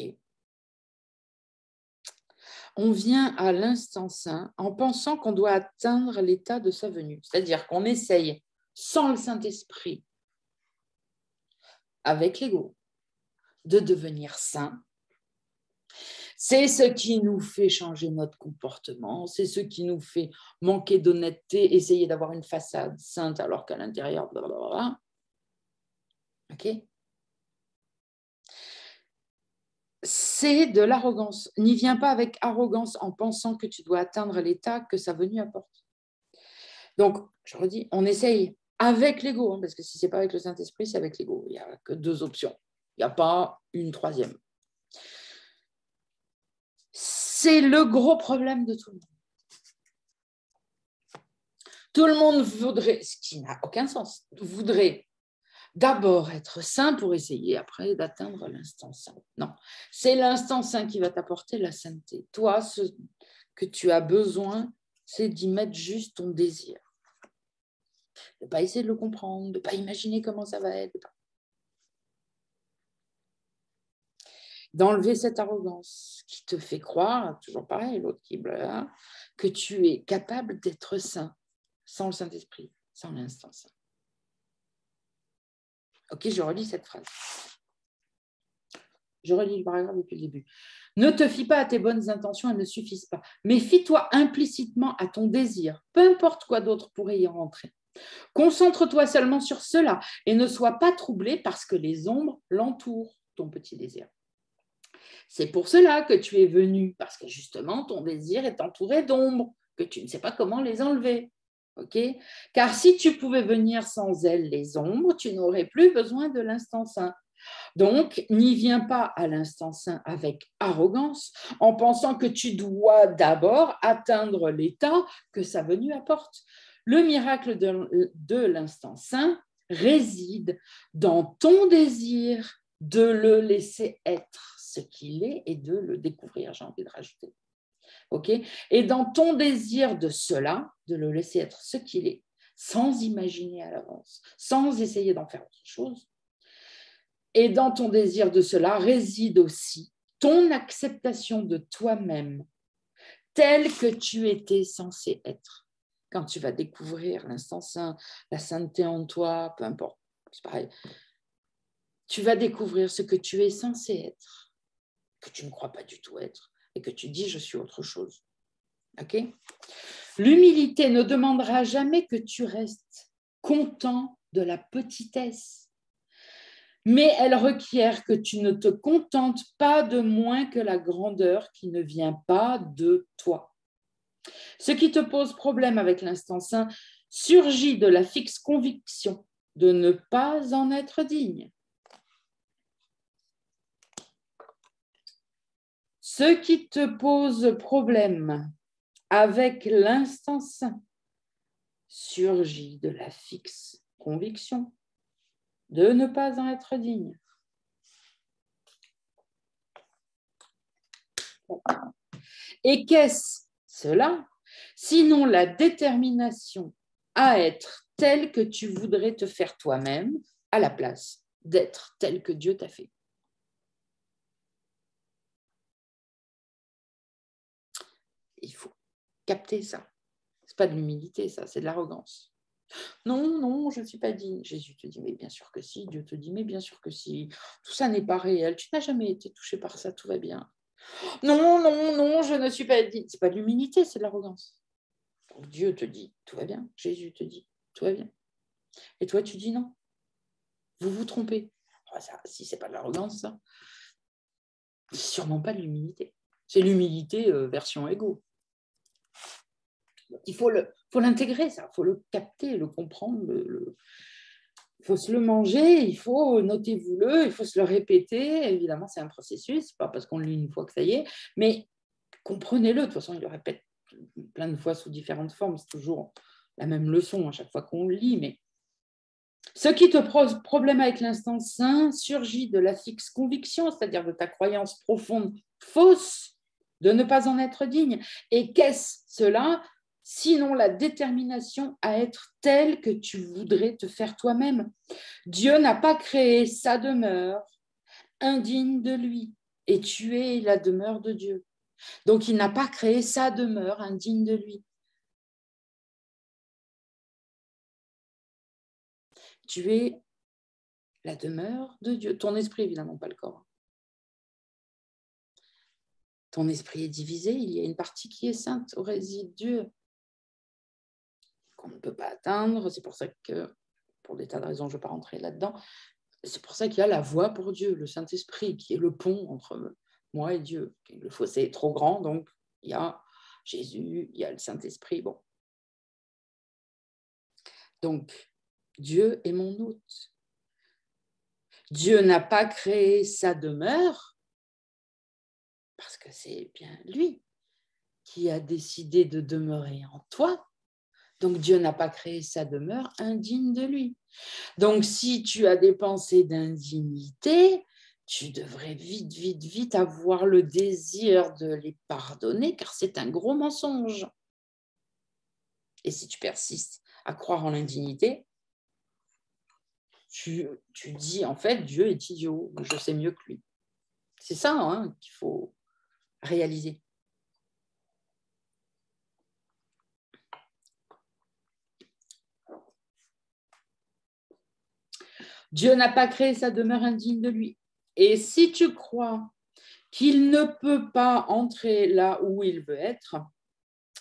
On vient à l'instant saint en pensant qu'on doit atteindre l'état de sa venue, c'est-à-dire qu'on essaye sans le Saint-Esprit, avec l'ego, de devenir saint. C'est ce qui nous fait changer notre comportement, c'est ce qui nous fait manquer d'honnêteté, essayer d'avoir une façade sainte alors qu'à l'intérieur, blablabla. Ok ? C'est de l'arrogance. N'y viens pas avec arrogance en pensant que tu dois atteindre l'état que sa venue apporte. Donc, je redis, on essaye avec l'ego, parce que si ce n'est pas avec le Saint-Esprit, c'est avec l'ego. Il n'y a que deux options. Il n'y a pas une troisième. C'est le gros problème de tout le monde. Tout le monde voudrait, ce qui n'a aucun sens, voudrait d'abord être saint pour essayer après d'atteindre l'instant saint. Non, c'est l'instant saint qui va t'apporter la sainteté. Toi, ce que tu as besoin, c'est d'y mettre juste ton désir. De ne pas essayer de le comprendre, de ne pas imaginer comment ça va être. D'enlever cette arrogance qui te fait croire, toujours pareil, l'autre qui blâme, que tu es capable d'être saint sans le Saint-Esprit, sans l'instant saint. Ok, je relis cette phrase. Je relis le paragraphe depuis le début. Ne te fie pas à tes bonnes intentions, elles ne suffisent pas. Mais fie-toi implicitement à ton désir, peu importe quoi d'autre pourrait y rentrer. Concentre-toi seulement sur cela et ne sois pas troublé parce que les ombres l'entourent, ton petit désir. C'est pour cela que tu es venu, parce que justement, ton désir est entouré d'ombres, que tu ne sais pas comment les enlever. Okay ? Car si tu pouvais venir sans elles, les ombres, tu n'aurais plus besoin de l'instant saint. Donc, n'y viens pas à l'instant saint avec arrogance, en pensant que tu dois d'abord atteindre l'état que sa venue apporte. Le miracle de l'instant saint réside dans ton désir de le laisser être ce qu'il est et de le découvrir, j'ai envie de rajouter. Okay ? Et dans ton désir de cela, de le laisser être ce qu'il est, sans imaginer à l'avance, sans essayer d'en faire autre chose, et dans ton désir de cela réside aussi ton acceptation de toi-même tel que tu étais censé être. Quand tu vas découvrir l'instant saint, la sainteté en toi, peu importe, c'est pareil. Tu vas découvrir ce que tu es censé être, que tu ne crois pas du tout être, et que tu dis « je suis autre chose ». Okay ? L'humilité ne demandera jamais que tu restes content de la petitesse, mais elle requiert que tu ne te contentes pas de moins que la grandeur qui ne vient pas de toi. Ce qui te pose problème avec l'instant saint surgit de la fixe conviction de ne pas en être digne. Ce qui te pose problème avec l'instant saint surgit de la fixe conviction de ne pas en être digne. Et qu'est-ce cela, sinon la détermination à être tel que tu voudrais te faire toi-même, à la place d'être tel que Dieu t'a fait. Il faut capter ça. Ce n'est pas de l'humilité, ça, c'est de l'arrogance. Non, non, je ne suis pas digne. Jésus te dit, mais bien sûr que si. Dieu te dit, mais bien sûr que si. Tout ça n'est pas réel. Tu n'as jamais été touché par ça, tout va bien. Non, non, non, je ne suis pas digne. Ce n'est pas de l'humilité, c'est de l'arrogance. Donc Dieu te dit, tout va bien. Jésus te dit, tout va bien. Et toi, tu dis non. Vous vous trompez. Oh, ça, si ce n'est pas de l'arrogance, ça, c'est sûrement pas de l'humilité. C'est l'humilité version égo. Il faut l'intégrer, ça. Il faut le capter, le comprendre. Il faut se le manger, il faut, notez-vous-le, il faut se le répéter. Évidemment, c'est un processus, pas parce qu'on le lit une fois que ça y est, mais comprenez-le. De toute façon, il le répète plein de fois sous différentes formes. C'est toujours la même leçon à chaque fois qu'on le lit. Mais ce qui te pose problème avec l'instant saint surgit de la fixe conviction, c'est-à-dire de ta croyance profonde, fausse, de ne pas en être digne. Et qu'est-ce cela ? Sinon la détermination à être tel que tu voudrais te faire toi-même. Dieu n'a pas créé sa demeure indigne de lui, et tu es la demeure de Dieu. Donc il n'a pas créé sa demeure indigne de lui. Tu es la demeure de Dieu. Ton esprit, évidemment, pas le corps. Ton esprit est divisé, il y a une partie qui est sainte, où réside Dieu, qu'on ne peut pas atteindre. C'est pour ça que, pour des tas de raisons, je ne vais pas rentrer là-dedans, c'est pour ça qu'il y a la voie pour Dieu, le Saint-Esprit, qui est le pont entre moi et Dieu. Le fossé est trop grand, donc il y a Jésus, il y a le Saint-Esprit. Bon. Donc, Dieu est mon hôte. Dieu n'a pas créé sa demeure, parce que c'est bien lui qui a décidé de demeurer en toi. Donc, Dieu n'a pas créé sa demeure indigne de lui. Donc, si tu as des pensées d'indignité, tu devrais vite, vite, vite avoir le désir de les pardonner, car c'est un gros mensonge. Et si tu persistes à croire en l'indignité, tu dis, en fait, Dieu est idiot, je sais mieux que lui. C'est ça hein, qu'il faut réaliser. Dieu n'a pas créé sa demeure indigne de lui. Et si tu crois qu'il ne peut pas entrer là où il veut être,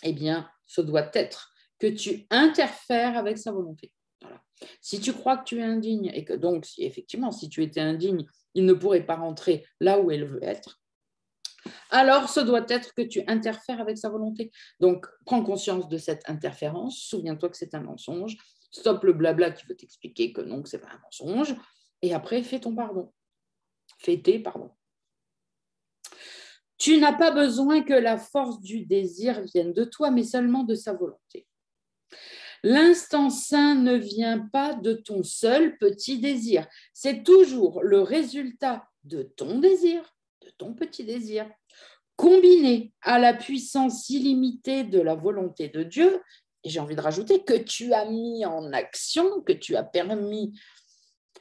eh bien, ce doit être que tu interfères avec sa volonté. Voilà. Si tu crois que tu es indigne et que donc, effectivement, si tu étais indigne, il ne pourrait pas rentrer là où il veut être, alors ce doit être que tu interfères avec sa volonté. Donc, prends conscience de cette interférence, souviens-toi que c'est un mensonge, stop le blabla qui veut t'expliquer que non, que ce n'est pas un mensonge, et après, fais ton pardon. Fais tes pardons. Tu n'as pas besoin que la force du désir vienne de toi, mais seulement de sa volonté. L'instant saint ne vient pas de ton seul petit désir. C'est toujours le résultat de ton désir, de ton petit désir, combiné à la puissance illimitée de la volonté de Dieu. Et j'ai envie de rajouter que tu as mis en action, que tu as permis,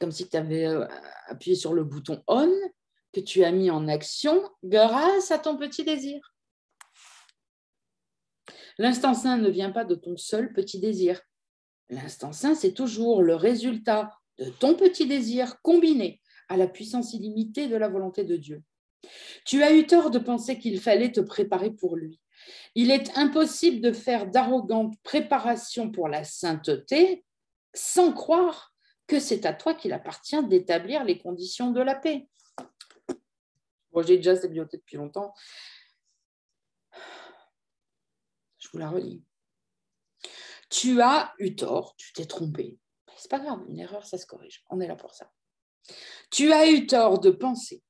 comme si tu avais appuyé sur le bouton on, que tu as mis en action grâce à ton petit désir. L'instant saint ne vient pas de ton seul petit désir. L'instant saint, c'est toujours le résultat de ton petit désir combiné à la puissance illimitée de la volonté de Dieu. Tu as eu tort de penser qu'il fallait te préparer pour lui. Il est impossible de faire d'arrogantes préparations pour la sainteté sans croire que c'est à toi qu'il appartient d'établir les conditions de la paix. Bon, j'ai déjà cette bibliothèque depuis longtemps. Je vous la relis. Tu as eu tort, tu t'es trompé. C'est pas grave, une erreur, ça se corrige. On est là pour ça. Tu as eu tort de penser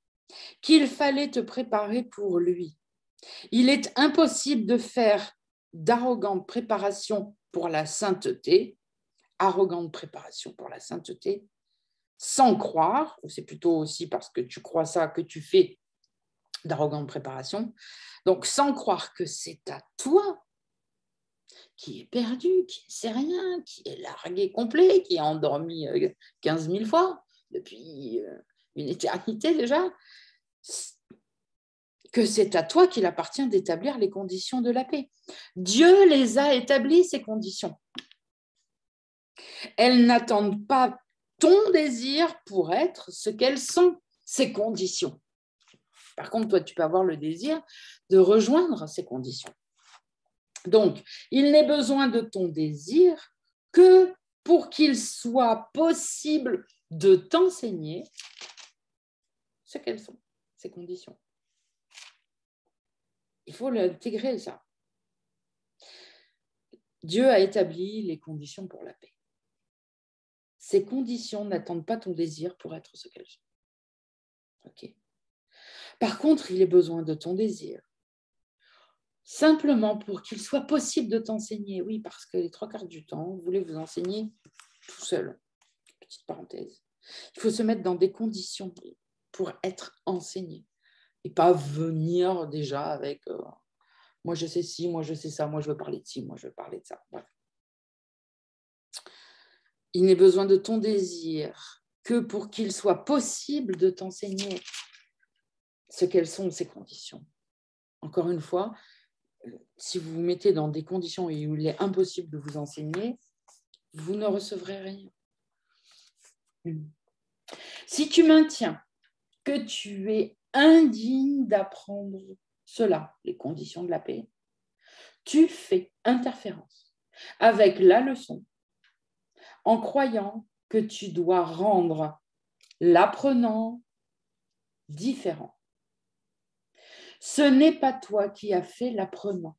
qu'il fallait te préparer pour lui. Il est impossible de faire d'arrogantes préparations pour la sainteté, arrogante préparation pour la sainteté, sans croire, ou c'est plutôt aussi parce que tu crois ça que tu fais d'arrogantes préparations, donc sans croire que c'est à toi qui est perdu, qui ne sait rien, qui est largué complet, qui est endormi 15 000 fois depuis une éternité déjà, que c'est à toi qu'il appartient d'établir les conditions de la paix. Dieu les a établies, ces conditions. Elles n'attendent pas ton désir pour être ce qu'elles sont, ces conditions. Par contre, toi, tu peux avoir le désir de rejoindre ces conditions. Donc, il n'est besoin de ton désir que pour qu'il soit possible de t'enseigner ce qu'elles sont, ces conditions. Il faut l'intégrer, ça. Dieu a établi les conditions pour la paix. Ces conditions n'attendent pas ton désir pour être ce qu'elles sont. Ok. Par contre, il est besoin de ton désir, simplement pour qu'il soit possible de t'enseigner. Oui, parce que les 3/4 du temps, vous voulez vous enseigner tout seul. Petite parenthèse. Il faut se mettre dans des conditions pour être enseigné et pas venir déjà avec moi je sais ci, moi je sais ça, moi je veux parler de ci, moi je veux parler de ça. Bref. Il n'est besoin de ton désir que pour qu'il soit possible de t'enseigner ce qu'elles sont ces conditions. Encore une fois, si vous vous mettez dans des conditions où il est impossible de vous enseigner, vous ne recevrez rien. Si tu maintiens que tu es indigne d'apprendre cela, les conditions de la paix, tu fais interférence avec la leçon en croyant que tu dois rendre l'apprenant différent. Ce n'est pas toi qui as fait l'apprenant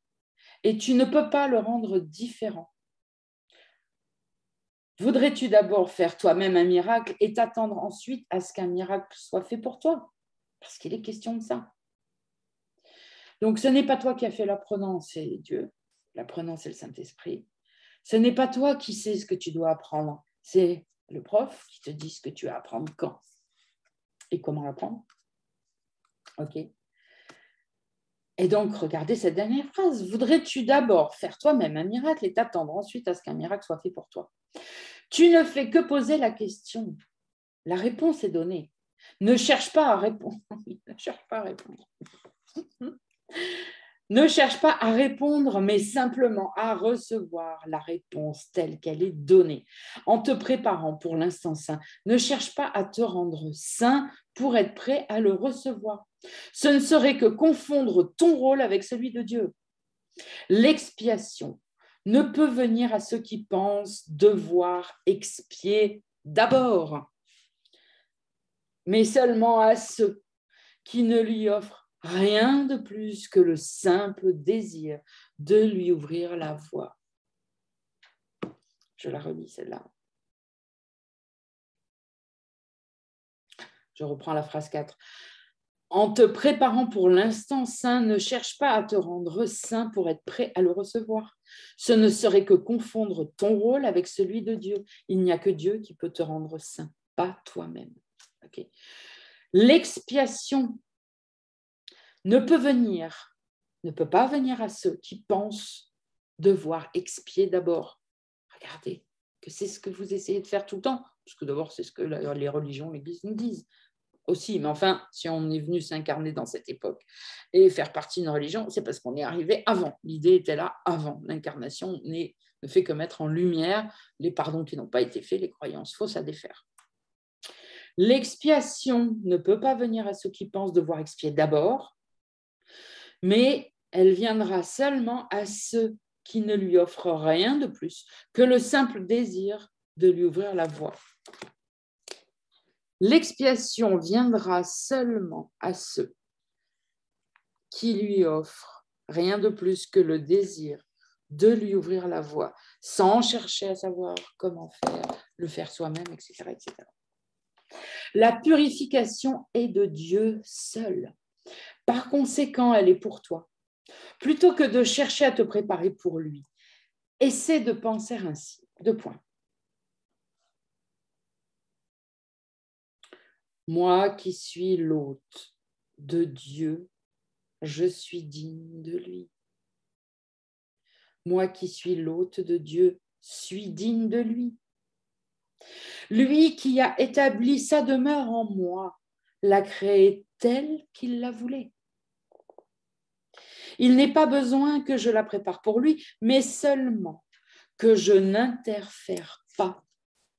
et tu ne peux pas le rendre différent. Voudrais-tu d'abord faire toi-même un miracle et t'attendre ensuite à ce qu'un miracle soit fait pour toi? Parce qu'il est question de ça. Donc, ce n'est pas toi qui as fait l'apprenant, c'est Dieu. L'apprenant, c'est le Saint-Esprit. Ce n'est pas toi qui sais ce que tu dois apprendre, c'est le prof qui te dit ce que tu vas apprendre quand et comment apprendre. Ok. Et donc, regardez cette dernière phrase. Voudrais-tu d'abord faire toi-même un miracle et t'attendre ensuite à ce qu'un miracle soit fait pour toi? Tu ne fais que poser la question. La réponse est donnée. Ne cherche pas à répondre. Ne cherche pas à répondre. Ne cherche pas à répondre, mais simplement à recevoir la réponse telle qu'elle est donnée. En te préparant pour l'instant saint, ne cherche pas à te rendre saint pour être prêt à le recevoir. Ce ne serait que confondre ton rôle avec celui de Dieu. L'expiation ne peut venir à ceux qui pensent devoir expier d'abord, mais seulement à ceux qui ne lui offrent rien de plus que le simple désir de lui ouvrir la voie. Je la relis, celle-là. Je reprends la phrase 4. En te préparant pour l'instant saint, ne cherche pas à te rendre saint pour être prêt à le recevoir. Ce ne serait que confondre ton rôle avec celui de Dieu. Il n'y a que Dieu qui peut te rendre saint, pas toi-même. Okay. L'expiation ne peut pas venir à ceux qui pensent devoir expier d'abord. Regardez, que c'est ce que vous essayez de faire tout le temps, parce que d'abord, c'est ce que les religions, l'Église nous disent aussi. Mais enfin, si on est venu s'incarner dans cette époque et faire partie d'une religion, c'est parce qu'on est arrivé avant. L'idée était là avant. L'incarnation ne fait que mettre en lumière les pardons qui n'ont pas été faits, les croyances fausses à défaire. L'expiation ne peut pas venir à ceux qui pensent devoir expier d'abord, mais elle viendra seulement à ceux qui ne lui offrent rien de plus que le simple désir de lui ouvrir la voie. L'expiation viendra seulement à ceux qui lui offrent rien de plus que le désir de lui ouvrir la voie, sans chercher à savoir comment faire, le faire soi-même, etc., etc. La purification est de Dieu seul. Par conséquent, elle est pour toi. Plutôt que de chercher à te préparer pour lui, essaie de penser ainsi. 2 points. Moi qui suis l'hôte de Dieu, je suis digne de lui. Moi qui suis l'hôte de Dieu, suis digne de lui. Lui qui a établi sa demeure en moi, l'a créée telle qu'il la voulait. Il n'est pas besoin que je la prépare pour lui, mais seulement que je n'interfère pas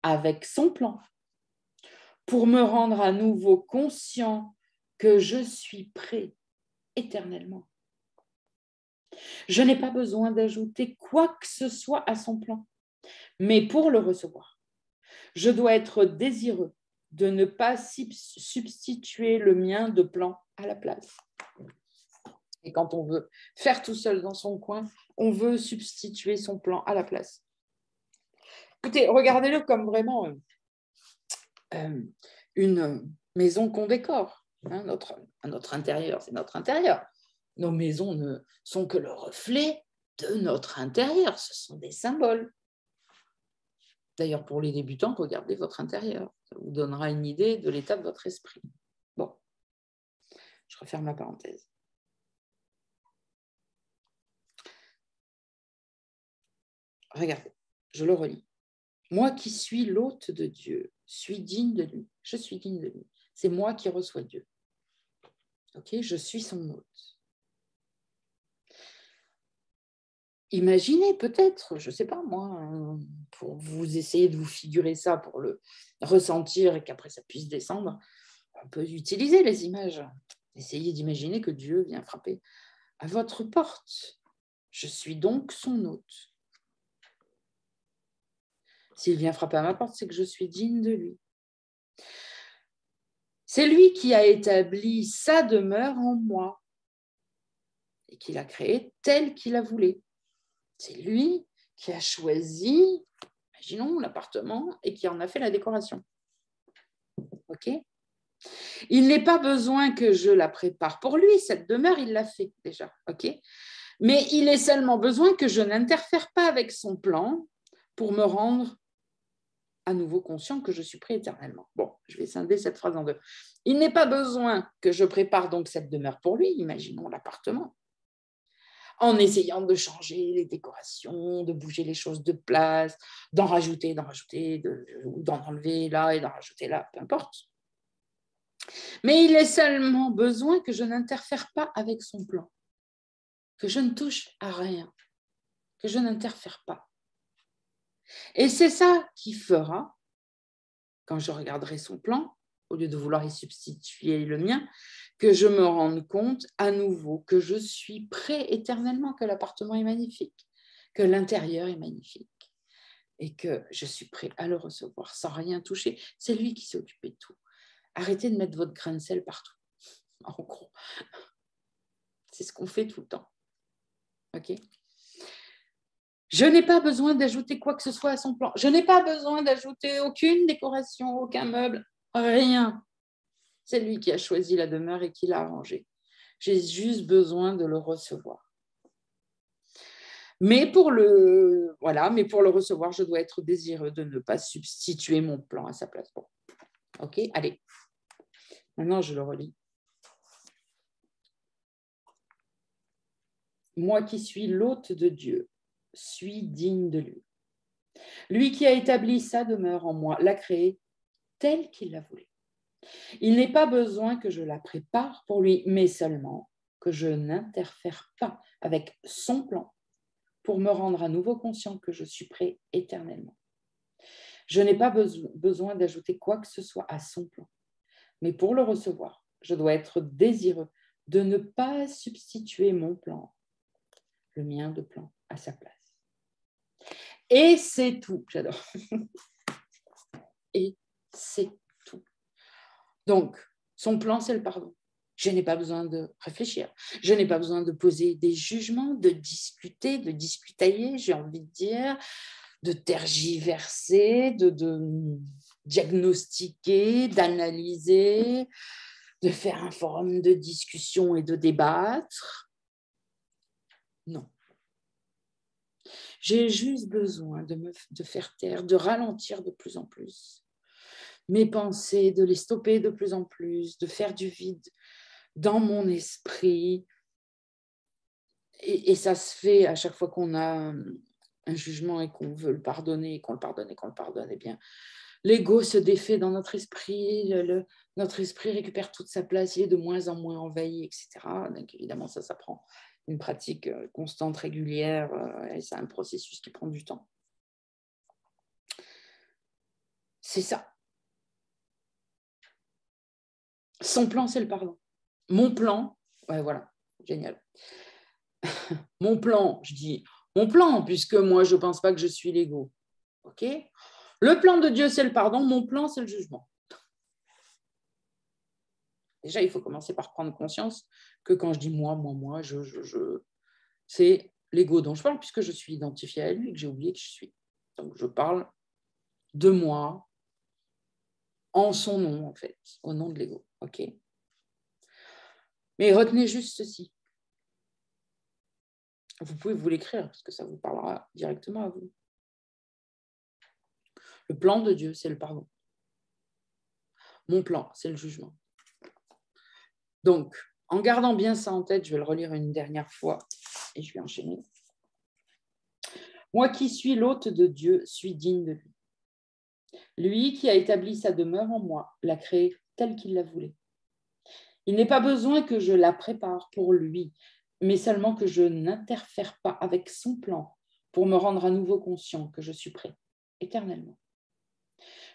avec son plan pour me rendre à nouveau conscient que je suis prêt éternellement. Je n'ai pas besoin d'ajouter quoi que ce soit à son plan, mais pour le recevoir, je dois être désireux de ne pas substituer le mien de plan à la place. Et quand on veut faire tout seul dans son coin, on veut substituer son plan à la place. Écoutez, regardez-le comme vraiment une maison qu'on décore. Hein, notre intérieur, c'est notre intérieur. Nos maisons ne sont que le reflet de notre intérieur. Ce sont des symboles. D'ailleurs, pour les débutants, regardez votre intérieur. Ça vous donnera une idée de l'état de votre esprit. Bon, je referme la parenthèse. Regardez, je le relis. Moi qui suis l'hôte de Dieu, suis digne de lui. Je suis digne de lui. C'est moi qui reçois Dieu. Ok, je suis son hôte. Imaginez peut-être, je ne sais pas moi, pour vous essayer de vous figurer ça, pour le ressentir et qu'après ça puisse descendre, on peut utiliser les images. Essayez d'imaginer que Dieu vient frapper à votre porte. Je suis donc son hôte. S'il vient frapper à ma porte, c'est que je suis digne de lui. C'est lui qui a établi sa demeure en moi et qui l'a créée telle qu'il la voulait. C'est lui qui a choisi, imaginons, l'appartement et qui en a fait la décoration. OK ? Il n'est pas besoin que je la prépare pour lui, cette demeure, il l'a fait déjà. OK ? Mais il est seulement besoin que je n'interfère pas avec son plan pour me rendre à nouveau conscient que je suis prêt éternellement. Bon, je vais scinder cette phrase en deux. Il n'est pas besoin que je prépare donc cette demeure pour lui, imaginons l'appartement, en essayant de changer les décorations, de bouger les choses de place, d'en rajouter, ou d'en enlever là et d'en rajouter là, peu importe. Mais il est seulement besoin que je n'interfère pas avec son plan, que je ne touche à rien, que je n'interfère pas. Et c'est ça qui fera, quand je regarderai son plan, au lieu de vouloir y substituer le mien, que je me rende compte à nouveau que je suis prêt éternellement, que l'appartement est magnifique, que l'intérieur est magnifique et que je suis prêt à le recevoir sans rien toucher. C'est lui qui s'est occupé de tout. Arrêtez de mettre votre grain de sel partout. En gros, c'est ce qu'on fait tout le temps. OK ? Je n'ai pas besoin d'ajouter quoi que ce soit à son plan. Je n'ai pas besoin d'ajouter aucune décoration, aucun meuble, rien. C'est lui qui a choisi la demeure et qui l'a arrangée. J'ai juste besoin de le recevoir. Mais pour le recevoir, je dois être désireux de ne pas substituer mon plan à sa place. Bon. OK, allez. Maintenant, je le relis. Moi qui suis l'hôte de Dieu, suis digne de lui. Lui qui a établi sa demeure en moi, l'a créée telle qu'il la voulait. Il n'est pas besoin que je la prépare pour lui, mais seulement que je n'interfère pas avec son plan pour me rendre à nouveau conscient que je suis prêt éternellement. Je n'ai pas besoin d'ajouter quoi que ce soit à son plan, mais pour le recevoir, je dois être désireux de ne pas substituer mon plan, le mien de plan, à sa place. Et c'est tout, j'adore. Et c'est tout. Donc, son plan, c'est le pardon. Je n'ai pas besoin de réfléchir. Je n'ai pas besoin de poser des jugements, de discuter, de discutailler, j'ai envie de dire, de tergiverser, de diagnostiquer, d'analyser, de faire un forum de discussion et de débattre. Non. J'ai juste besoin de faire taire, de ralentir de plus en plus mes pensées, de les stopper de plus en plus, de faire du vide dans mon esprit Et ça se fait à chaque fois qu'on a un jugement et qu'on veut le pardonner, qu'on le pardonne, eh bien, l'ego se défait dans notre esprit, notre esprit récupère toute sa place, il est de moins en moins envahi, etc. Donc évidemment, ça prend une pratique constante, régulière, et c'est un processus qui prend du temps. C'est ça. Son plan, c'est le pardon. Mon plan, ouais, voilà, génial. Mon plan, je dis mon plan, puisque moi, je ne pense pas que je suis l'ego. OK ? Le plan de Dieu, c'est le pardon. Mon plan, c'est le jugement. Déjà, il faut commencer par prendre conscience que quand je dis moi, c'est l'ego dont je parle, puisque je suis identifiée à lui et que j'ai oublié que je suis. Donc, je parle de moi en son nom, en fait, au nom de l'ego. OK ? Mais retenez juste ceci. Vous pouvez vous l'écrire, parce que ça vous parlera directement à vous. Le plan de Dieu, c'est le pardon. Mon plan, c'est le jugement. Donc, en gardant bien ça en tête, je vais le relire une dernière fois et je vais enchaîner. Moi qui suis l'hôte de Dieu, suis digne de lui. Lui qui a établi sa demeure en moi, l'a créée telle qu'il la voulait. Il n'est pas besoin que je la prépare pour lui, mais seulement que je n'interfère pas avec son plan pour me rendre à nouveau conscient que je suis prêt, éternellement.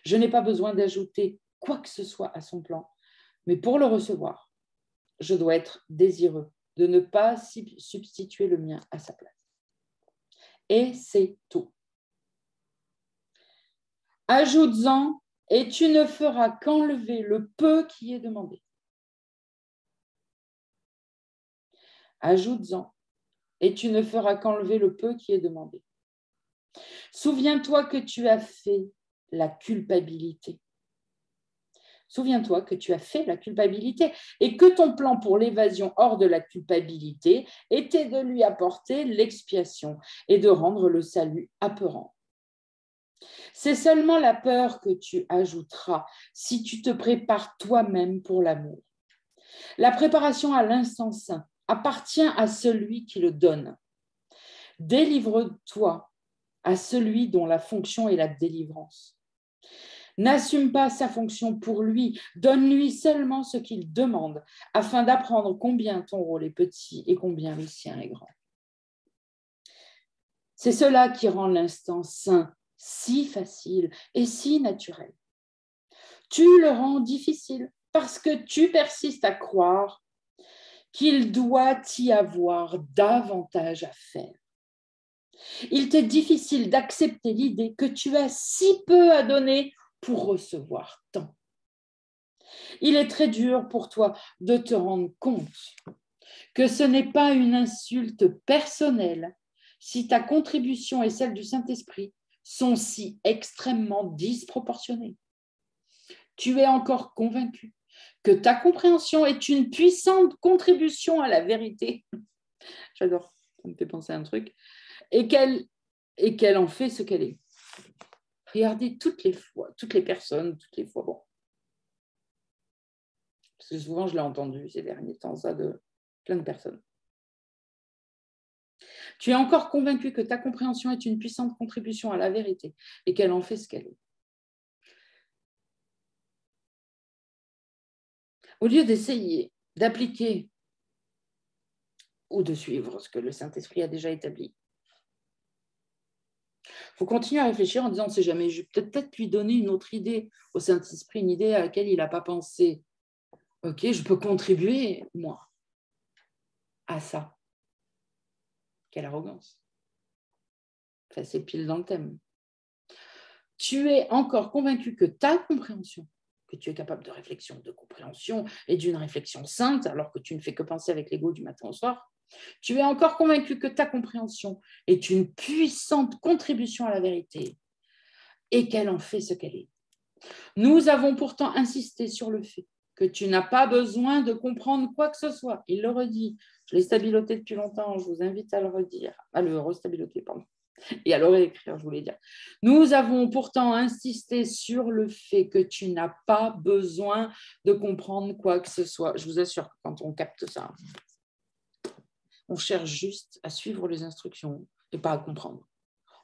Je n'ai pas besoin d'ajouter quoi que ce soit à son plan, mais pour le recevoir, je dois être désireux de ne pas substituer le mien à sa place. Et c'est tout. Ajoute-en, et tu ne feras qu'enlever le peu qui est demandé. Ajoute-en, et tu ne feras qu'enlever le peu qui est demandé. Souviens-toi que tu as fait la culpabilité. Souviens-toi que tu as fait la culpabilité et que ton plan pour l'évasion hors de la culpabilité était de lui apporter l'expiation et de rendre le salut apeurant. C'est seulement la peur que tu ajouteras si tu te prépares toi-même pour l'amour. La préparation à l'instant saint appartient à celui qui le donne. Délivre-toi à celui dont la fonction est la délivrance. N'assume pas sa fonction pour lui, donne-lui seulement ce qu'il demande, afin d'apprendre combien ton rôle est petit et combien le sien est grand. C'est cela qui rend l'instant saint si facile et si naturel. Tu le rends difficile parce que tu persistes à croire qu'il doit y avoir davantage à faire. Il t'est difficile d'accepter l'idée que tu as si peu à donner pour recevoir tant. Il est très dur pour toi de te rendre compte que ce n'est pas une insulte personnelle si ta contribution et celle du Saint-Esprit sont si extrêmement disproportionnées. Tu es encore convaincu que ta compréhension est une puissante contribution à la vérité. J'adore, ça me fait penser à un truc. Et qu'elle en fait ce qu'elle est. Regardez toutes les personnes, bon. Parce que souvent, je l'ai entendu ces derniers temps, ça, de plein de personnes. Tu es encore convaincu que ta compréhension est une puissante contribution à la vérité et qu'elle en fait ce qu'elle est. Au lieu d'essayer d'appliquer ou de suivre ce que le Saint-Esprit a déjà établi, il faut continuer à réfléchir en disant, on ne sait jamais, je vais peut-être lui donner une autre idée au Saint-Esprit, une idée à laquelle il n'a pas pensé. Ok, je peux contribuer, moi, à ça. Quelle arrogance. Ça, c'est pile dans le thème. Tu es encore convaincu que ta compréhension, que tu es capable de réflexion, de compréhension et d'une réflexion sainte, alors que tu ne fais que penser avec l'ego du matin au soir, tu es encore convaincu que ta compréhension est une puissante contribution à la vérité et qu'elle en fait ce qu'elle est. Nous avons pourtant insisté sur le fait que tu n'as pas besoin de comprendre quoi que ce soit. Il le redit. Je l'ai stabiloté depuis longtemps. Je vous invite à le redire, à le restabiloter, pardon. Et à le réécrire, je voulais dire. Nous avons pourtant insisté sur le fait que tu n'as pas besoin de comprendre quoi que ce soit. Je vous assure que quand on capte ça, On cherche juste à suivre les instructions et pas à comprendre.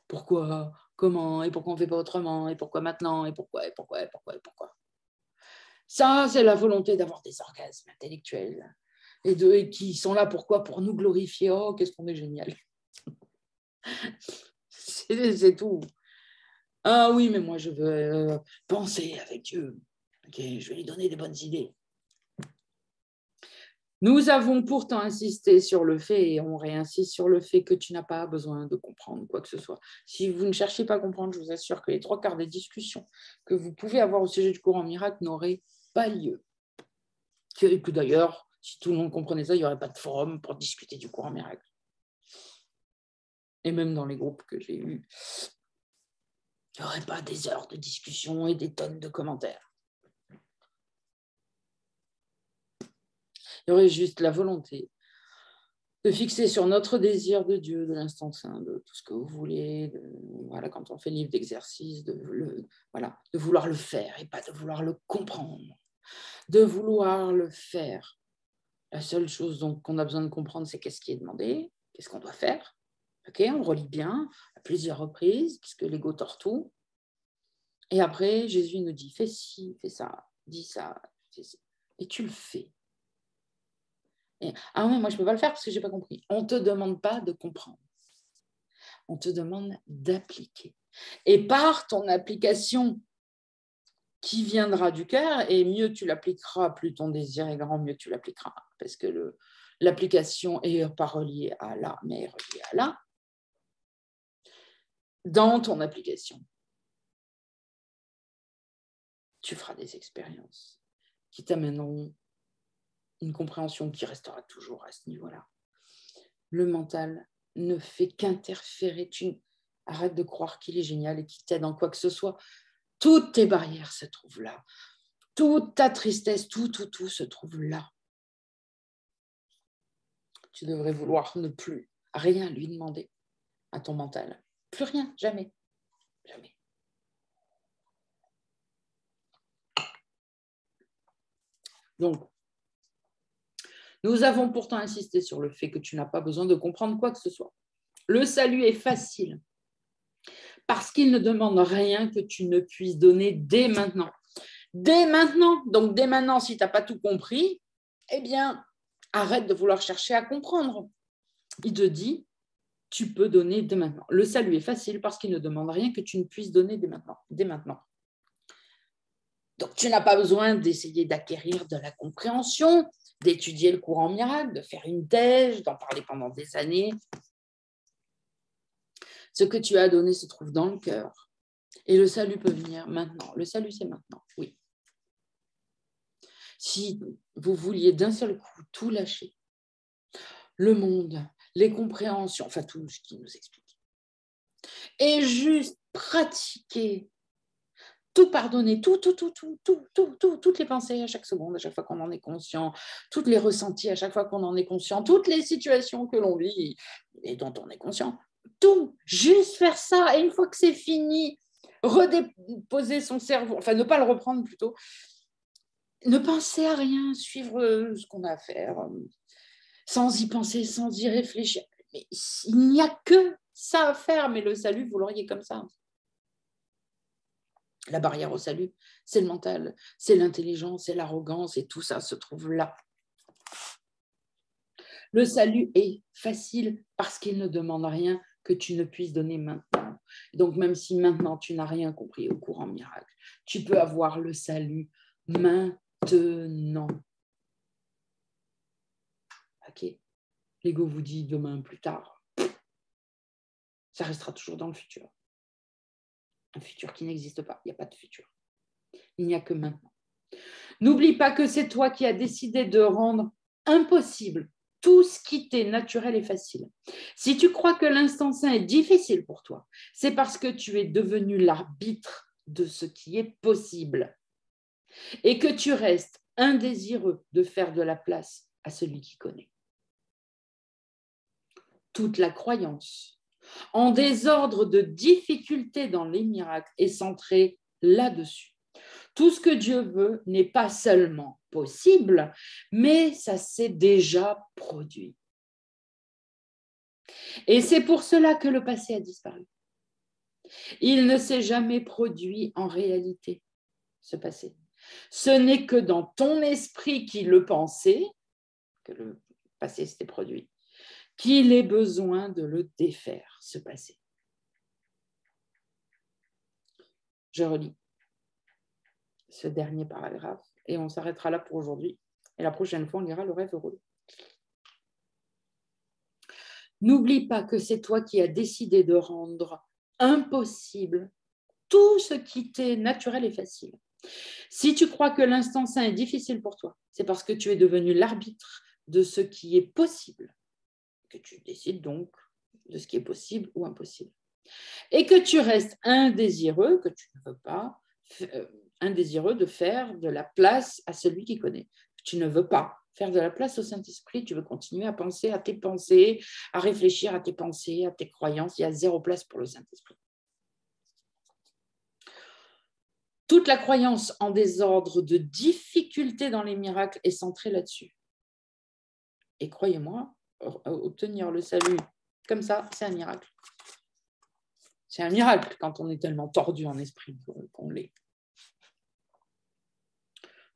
Pourquoi, comment, et pourquoi on ne fait pas autrement, et pourquoi maintenant, et pourquoi, et pourquoi, et pourquoi, et pourquoi. Ça, c'est la volonté d'avoir des orgasmes intellectuels et qui sont là pourquoi? Pour nous glorifier. Oh, qu'est-ce qu'on est génial. C'est tout. Ah oui, mais moi, je veux penser avec Dieu. Okay, je vais lui donner des bonnes idées. Nous avons pourtant insisté sur le fait, et on réinsiste sur le fait que tu n'as pas besoin de comprendre quoi que ce soit. Si vous ne cherchez pas à comprendre, je vous assure que les 3/4 des discussions que vous pouvez avoir au sujet du courant miracle n'auraient pas lieu. Que d'ailleurs, si tout le monde comprenait ça, il n'y aurait pas de forum pour discuter du courant miracle. Et même dans les groupes que j'ai eus, il n'y aurait pas des heures de discussion et des tonnes de commentaires. Il y aurait juste la volonté de fixer sur notre désir de Dieu, de l'instant saint, de tout ce que vous voulez, voilà, quand on fait le livre d'exercice, de vouloir le faire et pas de vouloir le comprendre, de vouloir le faire. La seule chose qu'on a besoin de comprendre, c'est qu'est-ce qui est demandé, qu'est-ce qu'on doit faire. Okay, on relit bien à plusieurs reprises, puisque l'ego tord tout. Et après, Jésus nous dit, fais ci, fais ça, dis ça, fais ça. Et tu le fais. Ah oui, moi je ne peux pas le faire parce que je n'ai pas compris. On ne te demande pas de comprendre. On te demande d'appliquer. Et par ton application qui viendra du cœur, et mieux tu l'appliqueras, plus ton désir est grand, mieux tu l'appliqueras. Parce que l'application est pas reliée à là, mais est reliée à là. Dans ton application, tu feras des expériences qui t'amèneront une compréhension qui restera toujours à ce niveau-là. Le mental ne fait qu'interférer. Arrête de croire qu'il est génial et qu'il t'aide en quoi que ce soit. Toutes tes barrières se trouvent là. Toute ta tristesse, tout se trouve là. Tu devrais vouloir ne plus rien lui demander à ton mental. Plus rien, jamais. Jamais. Donc, nous avons pourtant insisté sur le fait que tu n'as pas besoin de comprendre quoi que ce soit. Le salut est facile parce qu'il ne demande rien que tu ne puisses donner dès maintenant. Dès maintenant, donc dès maintenant, si tu n'as pas tout compris, eh bien, arrête de vouloir chercher à comprendre. Il te dit, tu peux donner dès maintenant. Le salut est facile parce qu'il ne demande rien que tu ne puisses donner dès maintenant. Dès maintenant. Donc, tu n'as pas besoin d'essayer d'acquérir de la compréhension, d'étudier le courant miracle, de faire une thèse, d'en parler pendant des années. Ce que tu as donné se trouve dans le cœur. Et le salut peut venir maintenant. Le salut, c'est maintenant, oui. Si vous vouliez d'un seul coup tout lâcher, le monde, les compréhensions, enfin tout ce qui nous explique, et juste pratiquer, tout pardonner, toutes les pensées à chaque seconde, à chaque fois qu'on en est conscient, toutes les ressentis à chaque fois qu'on en est conscient, toutes les situations que l'on vit et dont on est conscient, tout, juste faire ça, et une fois que c'est fini, redéposer son cerveau, enfin ne pas le reprendre plutôt, ne penser à rien, suivre ce qu'on a à faire, sans y penser, sans y réfléchir. Mais il n'y a que ça à faire, mais le salut, vous l'auriez comme ça. La barrière au salut, c'est le mental, c'est l'intelligence, c'est l'arrogance, et tout ça se trouve là. Le salut est facile parce qu'il ne demande rien que tu ne puisses donner maintenant. Donc, même si maintenant tu n'as rien compris au courant miracle, tu peux avoir le salut maintenant. Ok. L'ego vous dit demain, plus tard. Ça restera toujours dans le futur. Un futur qui n'existe pas. Il n'y a pas de futur. Il n'y a que maintenant. N'oublie pas que c'est toi qui as décidé de rendre impossible tout ce qui t'est naturel et facile. Si tu crois que l'instant saint est difficile pour toi, c'est parce que tu es devenu l'arbitre de ce qui est possible et que tu restes indésireux de faire de la place à celui qui connaît. Toute la croyance en désordre de difficulté dans les miracles est centrée là-dessus. Tout ce que Dieu veut n'est pas seulement possible, mais ça s'est déjà produit. Et c'est pour cela que le passé a disparu. Il ne s'est jamais produit en réalité, ce passé. Ce n'est que dans ton esprit qui le pensait, que le passé s'était produit, qu'il ait besoin de le défaire, ce passé. Je relis ce dernier paragraphe et on s'arrêtera là pour aujourd'hui. Et la prochaine fois, on lira le rêve heureux. N'oublie pas que c'est toi qui as décidé de rendre impossible tout ce qui t'est naturel et facile. Si tu crois que l'instant sain est difficile pour toi, c'est parce que tu es devenu l'arbitre de ce qui est possible, que tu décides donc de ce qui est possible ou impossible. Et que tu restes indésireux, que tu ne veux pas, indésireux de faire de la place à celui qui connaît. Tu ne veux pas faire de la place au Saint-Esprit, tu veux continuer à penser à tes pensées, à réfléchir à tes pensées, à tes croyances. Il y a zéro place pour le Saint-Esprit. Toute la croyance en désordre de difficulté dans les miracles est centrée là-dessus. Et croyez-moi, obtenir le salut comme ça, c'est un miracle. C'est un miracle quand on est tellement tordu en esprit qu'on l'est.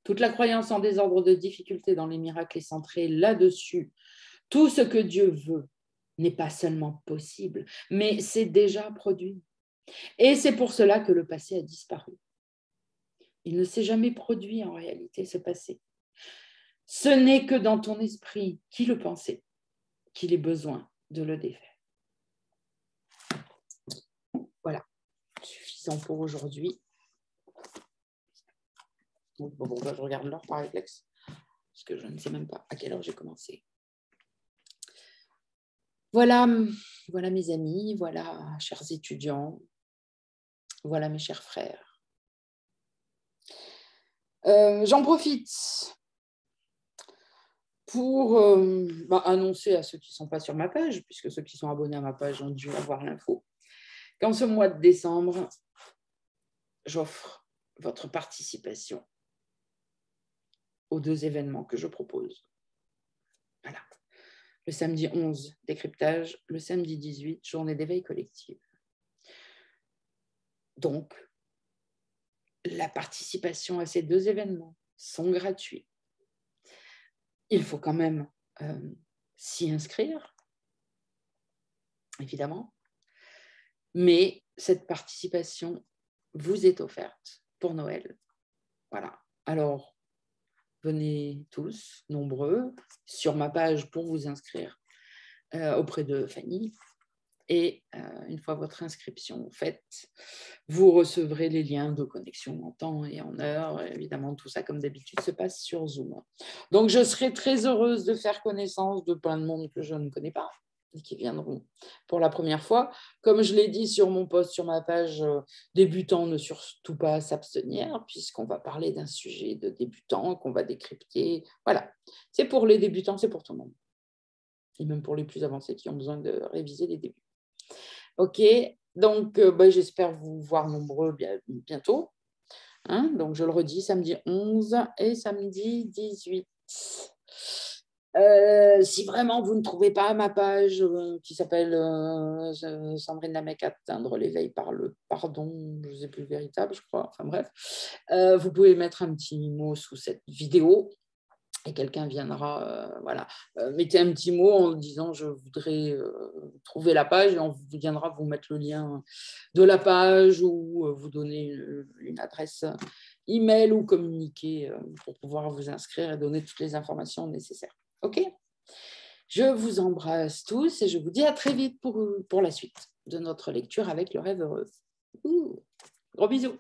Toute la croyance en désordre de difficulté dans les miracles est centrée là-dessus. Tout ce que Dieu veut n'est pas seulement possible, mais c'est déjà produit. Et c'est pour cela que le passé a disparu. Il ne s'est jamais produit en réalité, ce passé. Ce n'est que dans ton esprit qui le pensait qu'il ait besoin de le défaire. Voilà, suffisant pour aujourd'hui. Bon, je regarde l'heure par réflexe, parce que je ne sais même pas à quelle heure j'ai commencé. Voilà mes amis, voilà, chers étudiants, voilà mes chers frères. J'en profite pour annoncer à ceux qui ne sont pas sur ma page, puisque ceux qui sont abonnés à ma page ont dû avoir l'info, qu'en ce mois de décembre, j'offre votre participation aux 2 événements que je propose. Voilà. Le samedi 11, décryptage. Le samedi 18, journée d'éveil collective. Donc, la participation à ces 2 événements sont gratuits. Il faut quand même s'y inscrire, évidemment. Mais cette participation vous est offerte pour Noël. Voilà. Alors, venez tous, nombreux, sur ma page pour vous inscrire auprès de Fanny. Et une fois votre inscription faite, vous recevrez les liens de connexion en temps et en heure. Évidemment, tout ça, comme d'habitude, se passe sur Zoom. Donc, je serai très heureuse de faire connaissance de plein de monde que je ne connais pas et qui viendront pour la première fois. Comme je l'ai dit sur mon post sur ma page, débutants, ne surtout pas s'abstenir, puisqu'on va parler d'un sujet de débutants qu'on va décrypter. Voilà, c'est pour les débutants, c'est pour tout le monde. Et même pour les plus avancés qui ont besoin de réviser les débuts. Ok, donc j'espère vous voir nombreux bientôt. Hein, donc, je le redis, samedi 11 et samedi 18. Si vraiment vous ne trouvez pas ma page qui s'appelle Sandrine Lamec, atteindre l'éveil par le pardon, je ne sais plus le véritable, je crois, enfin bref, vous pouvez mettre un petit mot sous cette vidéo et quelqu'un viendra, mettez un petit mot en disant je voudrais trouver la page et on viendra vous mettre le lien de la page ou vous donner une adresse email ou communiquer pour pouvoir vous inscrire et donner toutes les informations nécessaires. Ok ? Je vous embrasse tous et je vous dis à très vite pour la suite de notre lecture avec le rêve heureux. Gros bisous.